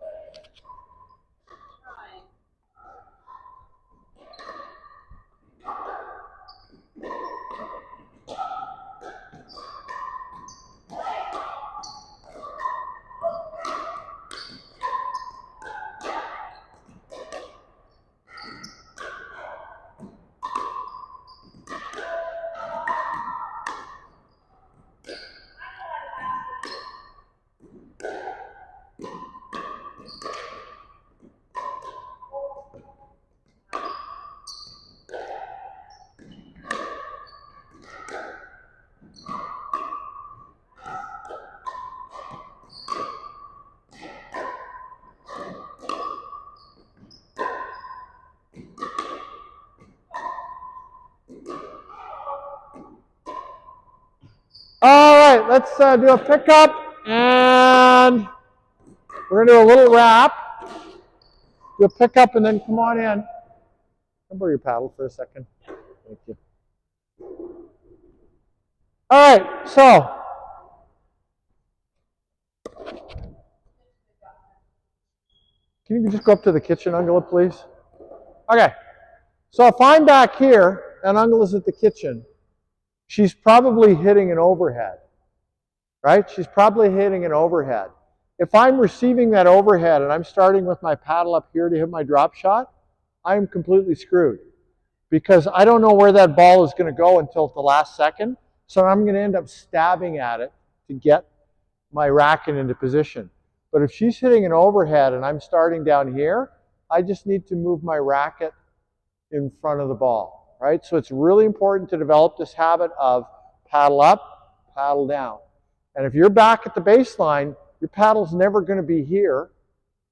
All right, let's do a pickup, and we're going to do a little wrap. Do a pickup, and then come on in. I'll borrow your paddle for a second. Thank you. All right, so maybe just go up to the kitchen, Ungula, please? Okay. So if I'm back here and Ungula's at the kitchen, she's probably hitting an overhead, right? She's probably hitting an overhead. If I'm receiving that overhead and I'm starting with my paddle up here to hit my drop shot, I'm completely screwed because I don't know where that ball is going to go until the last second. So I'm going to end up stabbing at it to get my racket into position. But if she's hitting an overhead and I'm starting down here, I just need to move my racket in front of the ball, right? So it's really important to develop this habit of paddle up, paddle down. And if you're back at the baseline, your paddle's never going to be here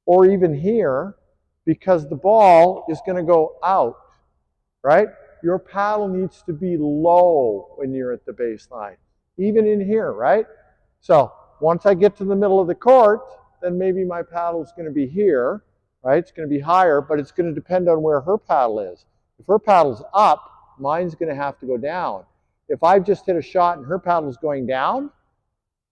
or even here because the ball is going to go out, right? Your paddle needs to be low when you're at the baseline, even in here, right? So once I get to the middle of the court, then maybe my paddle is going to be here, right? It's going to be higher, but it's going to depend on where her paddle is. If her paddle's up, mine's going to have to go down. If I've just hit a shot and her paddle's going down,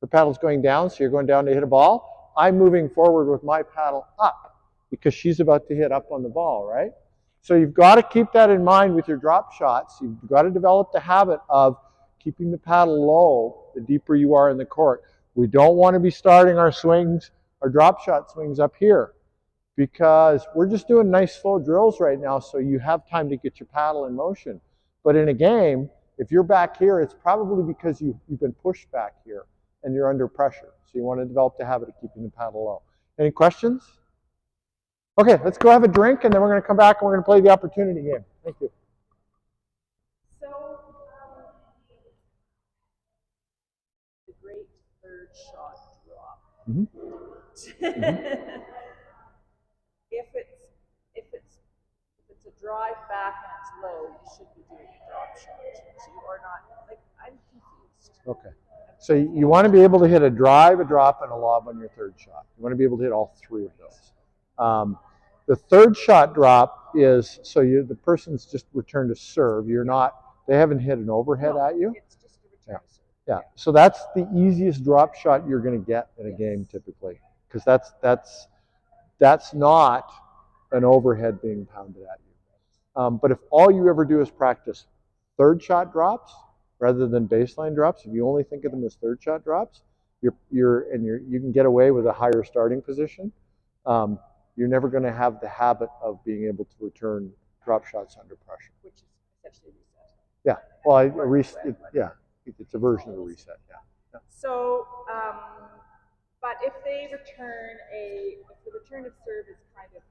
so you're going down to hit a ball, I'm moving forward with my paddle up because she's about to hit up on the ball, right? So you've got to keep that in mind with your drop shots. You've got to develop the habit of keeping the paddle low the deeper you are in the court. We don't want to be starting our swings, our drop shot swings up here because we're just doing nice slow drills right now so you have time to get your paddle in motion. But in a game, if you're back here, it's probably because you've been pushed back here and you're under pressure. So you want to develop the habit of keeping the paddle low. Any questions? Okay, let's go have a drink and then we're going to come back and we're going to play the opportunity game. Thank you. So, the great third shot drop. If it's a drive back and it's low, you should be doing a drop shot. So you are not, like, I'm confused. Okay. So you want to be able to hit a drive, a drop, and a lob on your third shot. You want to be able to hit all three of those. The third shot drop is, so the person's just returned to serve. They haven't hit an overhead at you. It's just a return to serve. Yeah, so that's the easiest drop shot you're going to get in a game typically, because that's not an overhead being pounded at you. But if all you ever do is practice third shot drops rather than baseline drops, if you only think of them as third shot drops, you can get away with a higher starting position. You're never going to have the habit of being able to return drop shots under pressure. Which is essentially reset. Yeah, well, it's a version of a reset. Yeah. So, but if the return of serve is kind of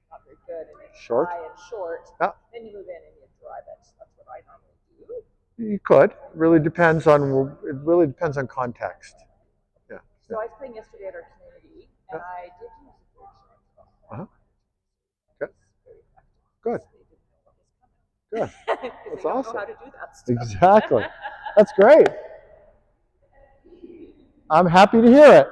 not very good and it's Short. high and short, Yeah. then you move in and you drive it. That's what I normally do. You could. It really depends on context. Yeah. So I was playing yesterday at our community, and I did use the third shot. Uh-huh. Good. Good. They didn't know what was coming. Good. Because That's they don't awesome. know how to do that stuff. Exactly. That's great. I'm happy to hear it.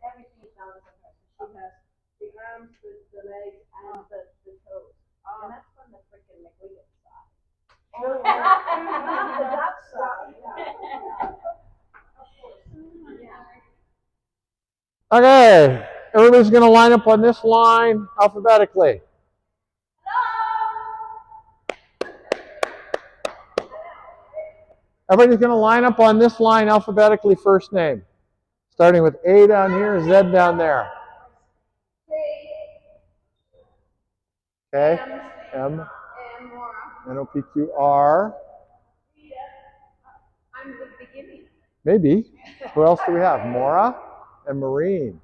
Everything is down to her. She has the arms, the legs, and the toes. And that's from the freaking McWiggin side. Oh, not the duck side. Okay. Everybody's going to line up on this line alphabetically. Everybody's going to line up on this line alphabetically first name. Starting with A down here, Z down there. Okay. M. N-O-P-Q-R. I'm the beginning. Maybe. Who else do we have? Mora and Marine.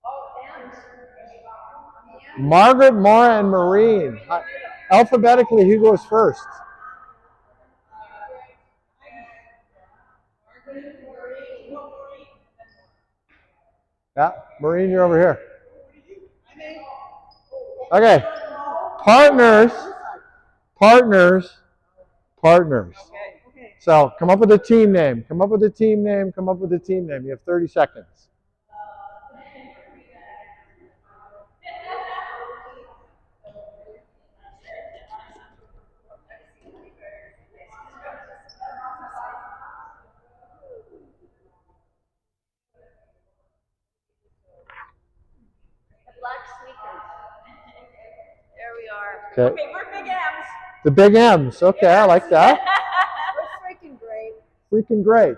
Oh, and Margaret, Maura, and Maureen. Alphabetically, who goes first? Yeah, Maureen, you're over here. Okay. Partners. So come up with a team name. Come up with a team name. Come up with a team name. You have 30 seconds. The black sneakers. There we are. Okay. Okay, we're big M's. The big M's. Okay, I like that. We're freaking great. Freaking great.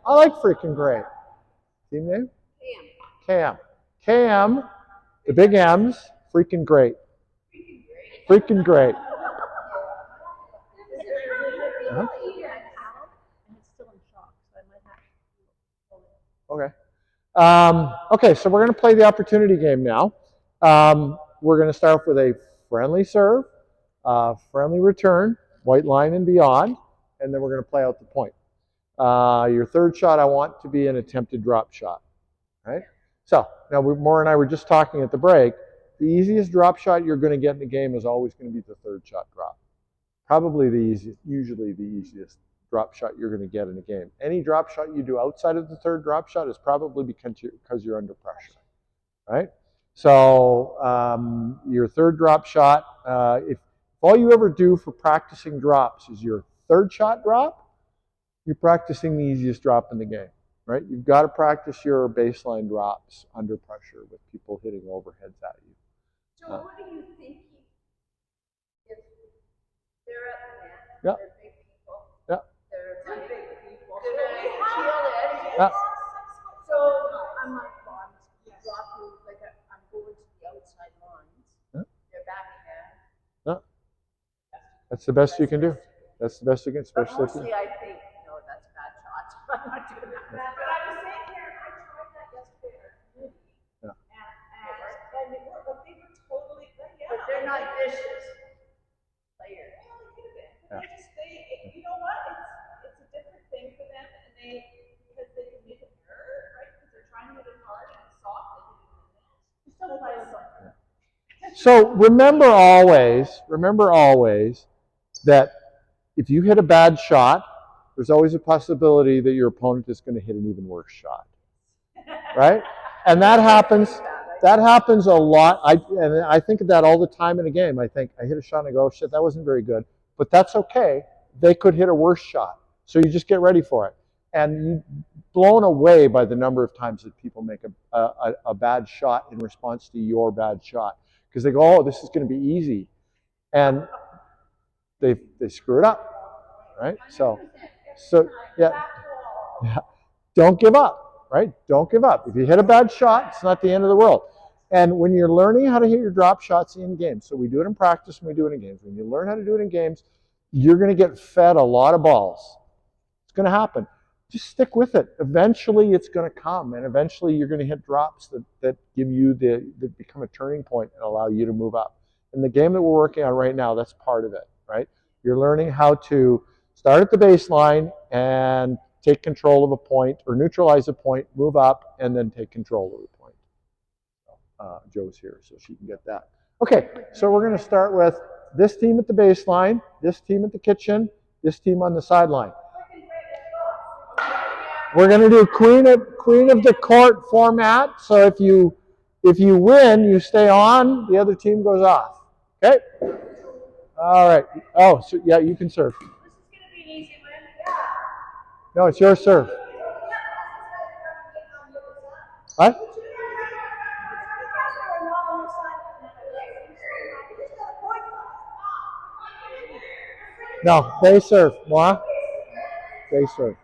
I like freaking great. Team name? Cam. Cam. The big M's. Freaking great. Freaking great. Uh-huh. And it's still in shock, so I might have to. Okay. Okay, so we're going to play the opportunity game now. We're going to start off with a friendly serve, friendly return, white line and beyond, and then we're going to play out the point. Your third shot I want to be an attempted drop shot. Right? So, now Maura and I were just talking at the break. The easiest drop shot you're going to get in the game is always going to be the third shot drop. Probably the easiest, usually the easiest drop shot you're going to get in a game. Any drop shot you do outside of the third drop shot is probably because you're under pressure, right? So your third drop shot, if all you ever do for practicing drops is your third shot drop, you're practicing the easiest drop in the game, right? You've got to practice your baseline drops under pressure with people hitting overheads at you. So what are you thinking? If they're at the net, Yeah. they're big people. Yeah. They're like, Big people. they're gonna kill it. Yeah. So I'm like, well, I'm dropping, like I'm going to the outside lines. Yeah. They're backhand. Yeah. That's the best you can do. That's the best you can, But especially if mostly I think, no, that's a bad shot. I'm not doing that. But I was saying, Karen, I tried that yesterday at our community. Yeah. And it worked, but they were totally, yeah. But they're not vicious players. Well, they could have been. But you know what? It's a different thing for them, and because they can make it hurt, right? Because they're trying to hit it hard and it's soft, they can still play something. So remember always that if you hit a bad shot, there's always a possibility that your opponent is going to hit an even worse shot, right? And that happens a lot. I think of that all the time in a game. I think I hit a shot and I go, oh, shit, that wasn't very good. But that's okay. They could hit a worse shot. So you just get ready for it. And you're blown away by the number of times that people make a bad shot in response to your bad shot. Because they go, oh, this is going to be easy. And they screw it up, right? So yeah. Don't give up, right? Don't give up. If you hit a bad shot, it's not the end of the world. And when you're learning how to hit your drop shots in games, so we do it in practice and we do it in games. When you learn how to do it in games, you're going to get fed a lot of balls. It's going to happen. Just stick with it. Eventually, it's going to come, and eventually, you're going to hit drops that give you that become a turning point and allow you to move up. In the game that we're working on right now, that's part of it, right? You're learning how to start at the baseline and take control of a point, or neutralize a point, move up, and then take control of the point. Joe's here, so she can get that. Okay, so we're going to start with this team at the baseline, this team at the kitchen, this team on the sideline. We're going to do queen of the court format. So if you win, you stay on. The other team goes off. Okay. All right. Oh, so yeah, you can serve. This is going to be an easy win. No, it's your serve. What? No, they serve. Moi? They serve.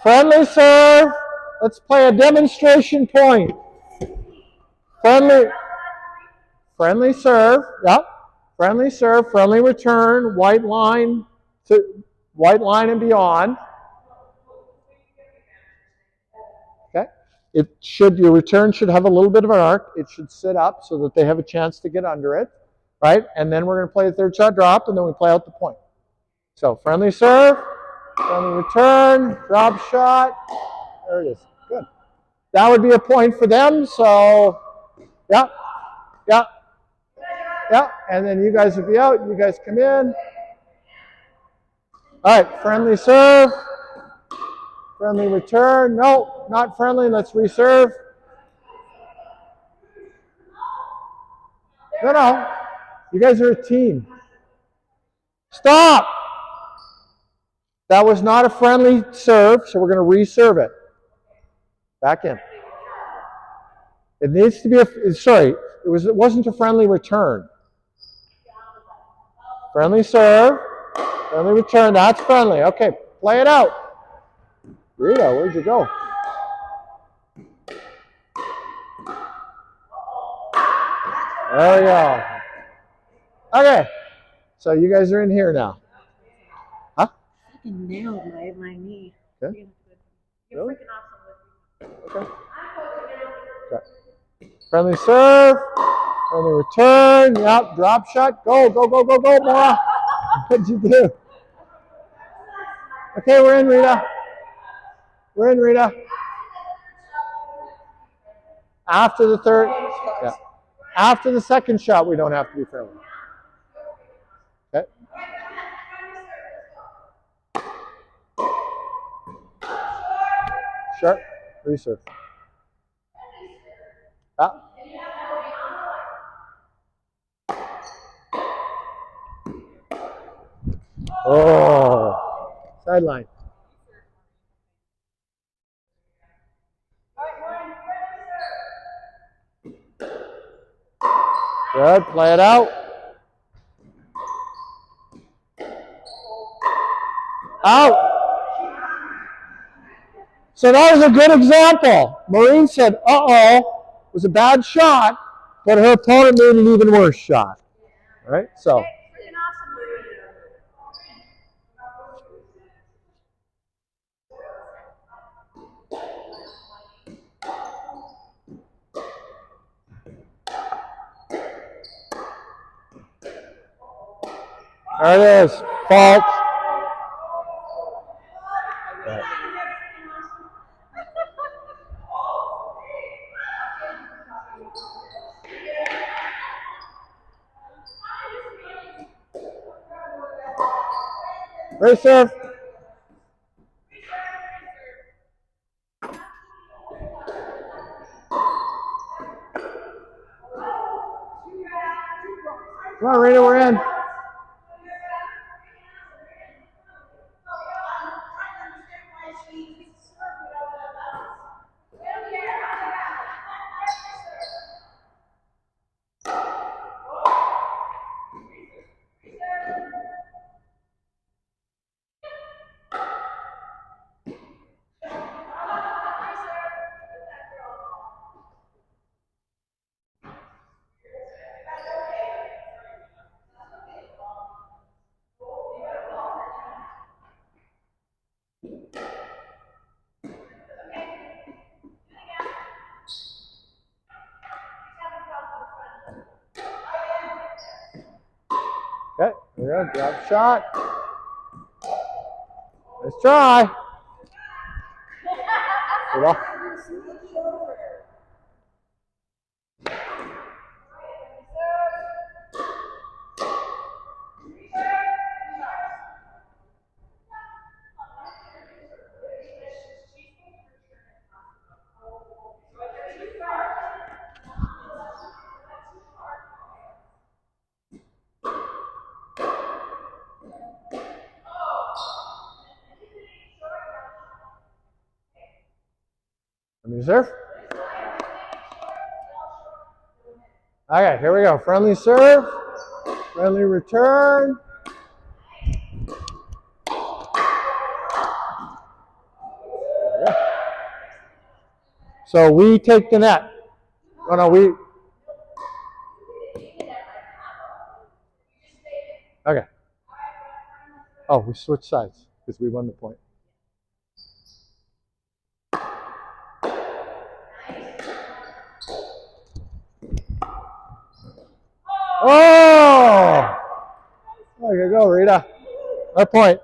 Friendly serve. Let's play a demonstration point. Friendly serve. Yep. Friendly serve. Friendly return. White line and beyond. Okay. Your return should have a little bit of an arc. It should sit up so that they have a chance to get under it, right? And then we're going to play the third shot drop, and then we play out the point. So friendly serve, friendly return, drop shot. There it is. Good. That would be a point for them. So, yeah, yeah, yeah. And then you guys would be out. You guys come in. All right, friendly serve, friendly return. No, not friendly. Let's reserve. No, no. You guys are a team. Stop! That was not a friendly serve, so we're going to reserve it. Back in. It needs to be it wasn't a friendly return. Friendly serve, friendly return, that's friendly. Okay, play it out. Rita, where'd you go? There we go. Okay, so you guys are in here now. Huh? fucking nailed my knee. Okay. You're Really? freaking awesome with me. Okay. Friendly serve, friendly return, yep, drop shot, go, go, go, go, go, Maura. What'd you do? Okay, we're in, Rita. We're in, Rita. After the third, yeah. After the second shot, we don't have to be friendly. Okay. Sure. Reserve. Yeah. Oh, sideline. Good, play it out. Out. So that was a good example. Maureen said, uh-oh, it was a bad shot, but her opponent made an even worse shot. All right, so. Freaking awesome with me. There it is. Fault. Reserve. Come on, Rita, we're in. Okay, here we go, drop shot. Let's try. Good luck. Reserve. Okay, here we go. Friendly serve, friendly return. So we take the net. Oh no, we. Okay. Oh, we switched sides because we won the point. Oh! There you go, Rita. That point.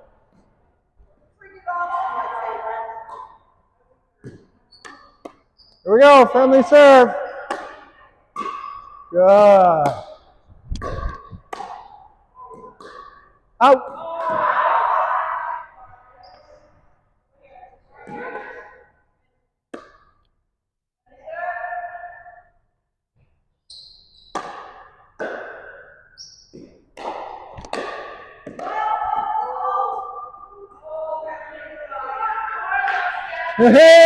Here we go, friendly serve. Good. Out. Hey!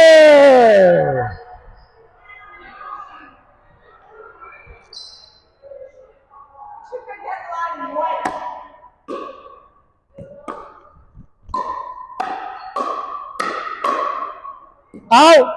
Out!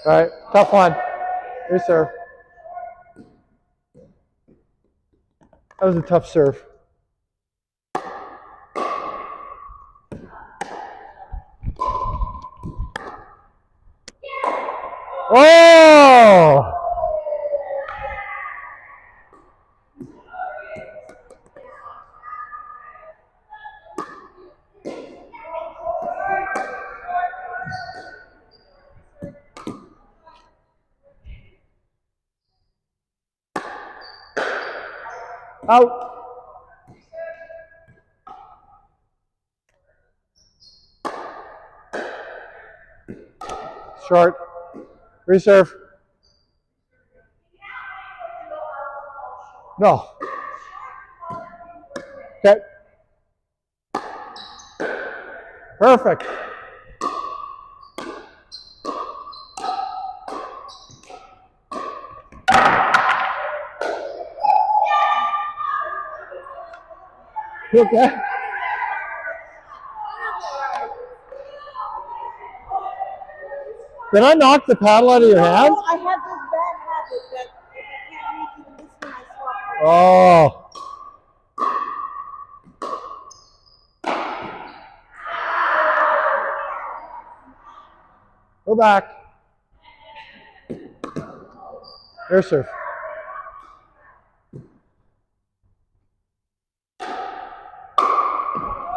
All right, tough one. Reserve. That was a tough serve. Oh! Out. Short. Reserve. No. Okay. Perfect. You okay? Did I knock the paddle out of your hand? I had this bad habit that if I can't reach even this one, I swap it. Oh. Go back. Air serve.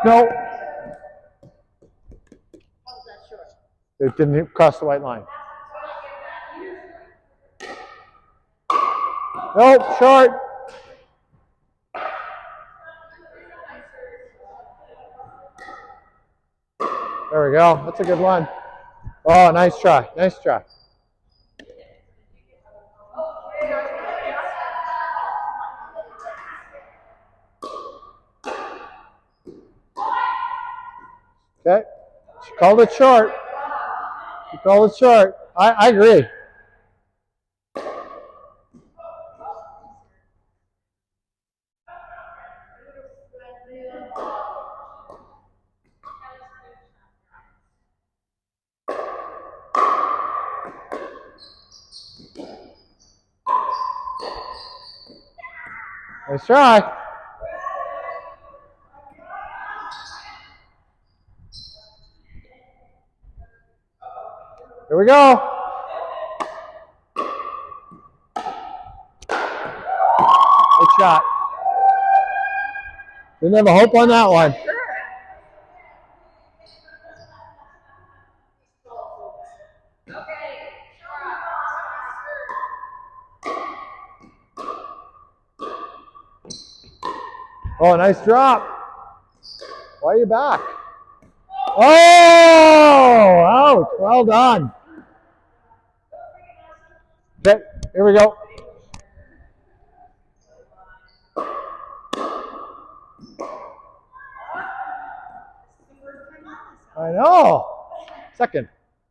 No. It didn't cross the white line. Nope, short. There we go. That's a good one. Oh, nice try. Nice try. Okay. She called it short. She called it short. I agree. Nice try. Here we go. Good shot. Didn't have a hope on that one. Oh, nice drop. Why are you back? Oh, out. Well done. Okay, here we go. I know. Second.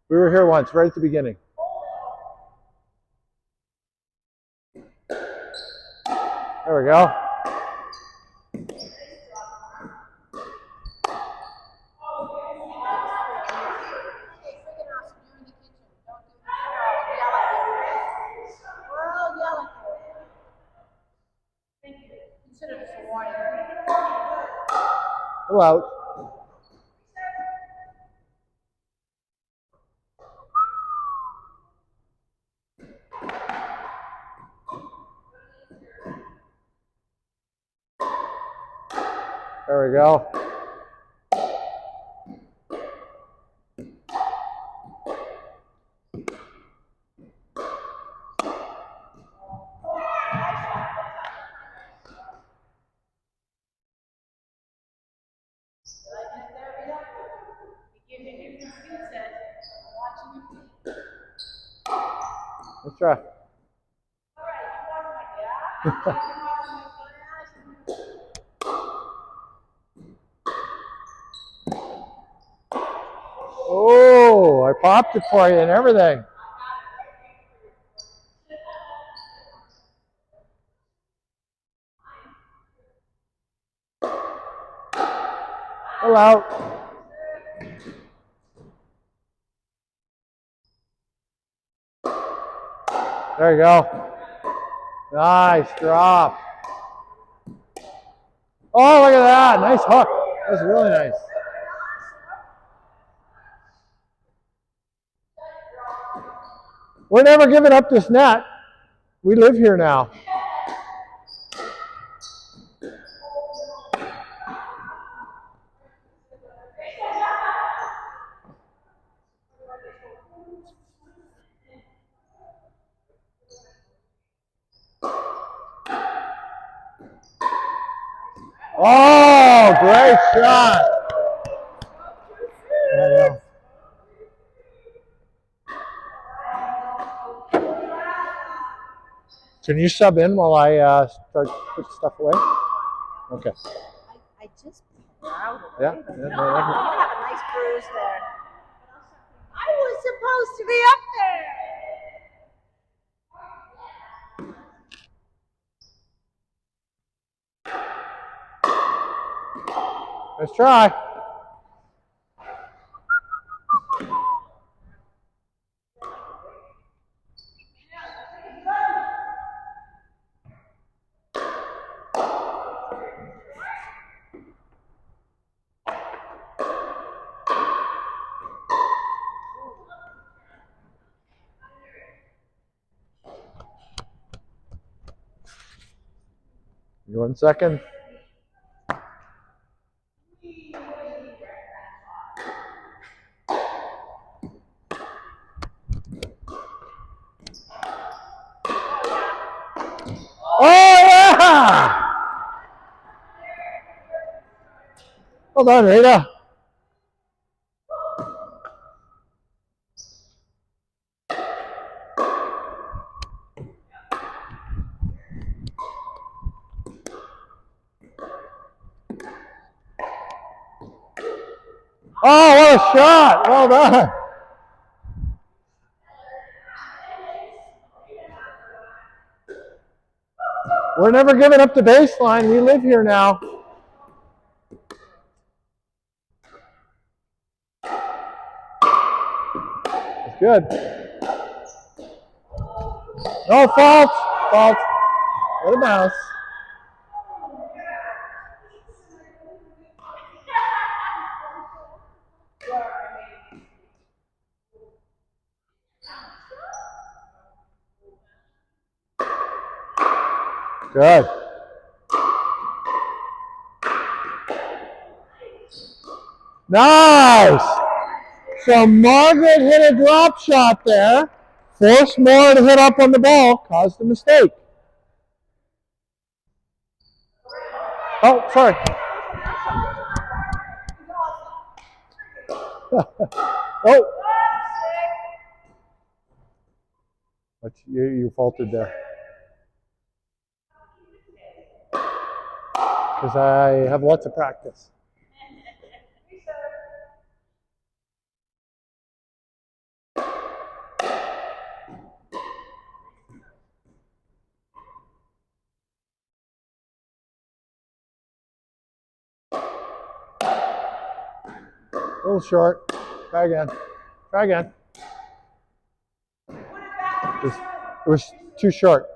We were here once, right at the beginning. There we go. Go out. There we go. Let's try. Oh, I popped it for you and everything. Pull out. There you go. Nice drop. Oh, look at that. Nice hook. That was really nice. We're never giving up this net. We live here now. Oh, great shot. Can you sub in while I start put stuff away? Okay. I just proud of Yeah. you. Yeah, You no, have a nice bruise there. I was supposed to be up there. let's try. Give me 1 second. Oh, yeah! Well done, Rita. Oh, what a shot! Well done. We're never giving up the baseline. We live here now. It's good. No fault. Fault. Let it bounce. Good. Nice. So Margaret hit a drop shot there. Forced Moore to hit up on the ball. Caused a mistake. Oh, sorry. Oh. But you faulted there. Because I have lots of practice. A little short. Try again. Try again. It was too short.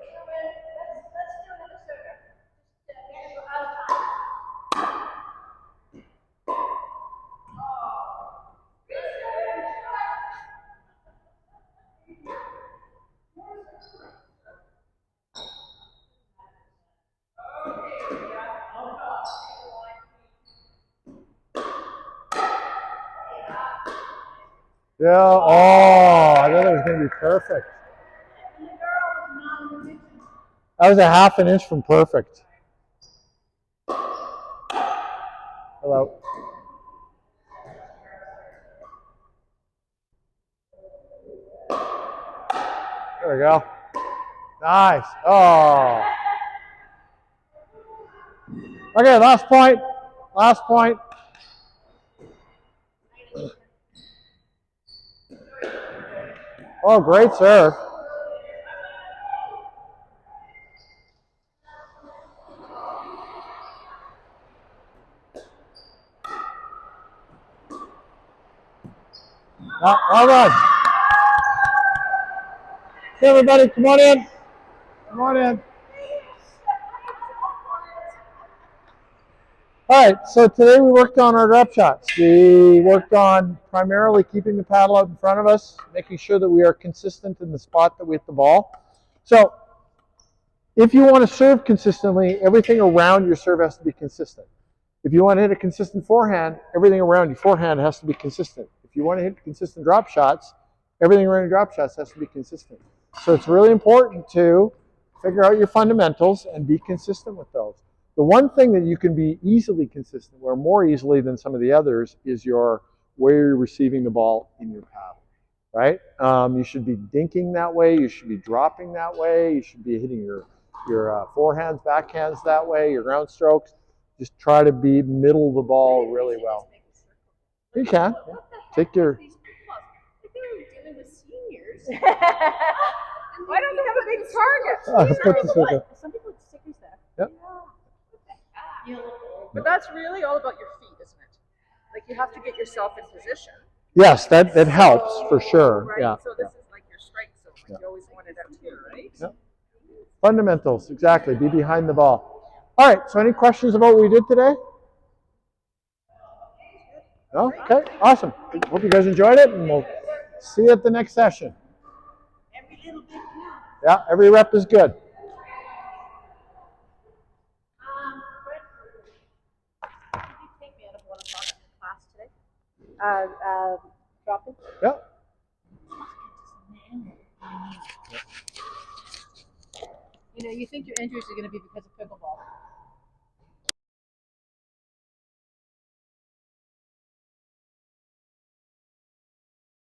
Yeah. Oh, I thought it was going to be perfect. And the girl was not in the picture. That was a half an inch from perfect. Hello. There we go. Nice. Oh. Okay, last point. Last point. Oh, great serve. Well done. Hey, everybody, come on in. Come on in. All right, so today we worked on our drop shots. We worked on primarily keeping the paddle out in front of us, making sure that we are consistent in the spot that we hit the ball. So if you want to serve consistently, everything around your serve has to be consistent. If you want to hit a consistent forehand, everything around your forehand has to be consistent. If you want to hit consistent drop shots, everything around your drop shots has to be consistent. So it's really important to figure out your fundamentals and be consistent with those. The one thing that you can be easily consistent, or more easily than some of the others, is where you're receiving the ball in your paddle, right? You should be dinking that way. You should be dropping that way. You should be hitting your forehands, backhands that way, your ground strokes. Just try to be middle the ball really well. You can. Yeah. Take your. Dealing with seniors. Why don't they have a big target? Put the circle. Some people put stickers there. Yep. You look old. But that's really all about your feet, isn't it? Like you have to get yourself in position. Yes, that helps for sure. Right? Yeah. So this is like your strike zone. Like you always want it out here, right? Yep. Fundamentals, exactly. Be behind the ball. All right. So, any questions about what we did today? No? Okay. Awesome. Hope you guys enjoyed it, and we'll see you at the next session. Every little bit counts. Yeah. Every rep is good. Brett, did you take me out of 1 o'clock class today? Dropping? Yeah. You know, you think your injuries are going to be because of pickleball.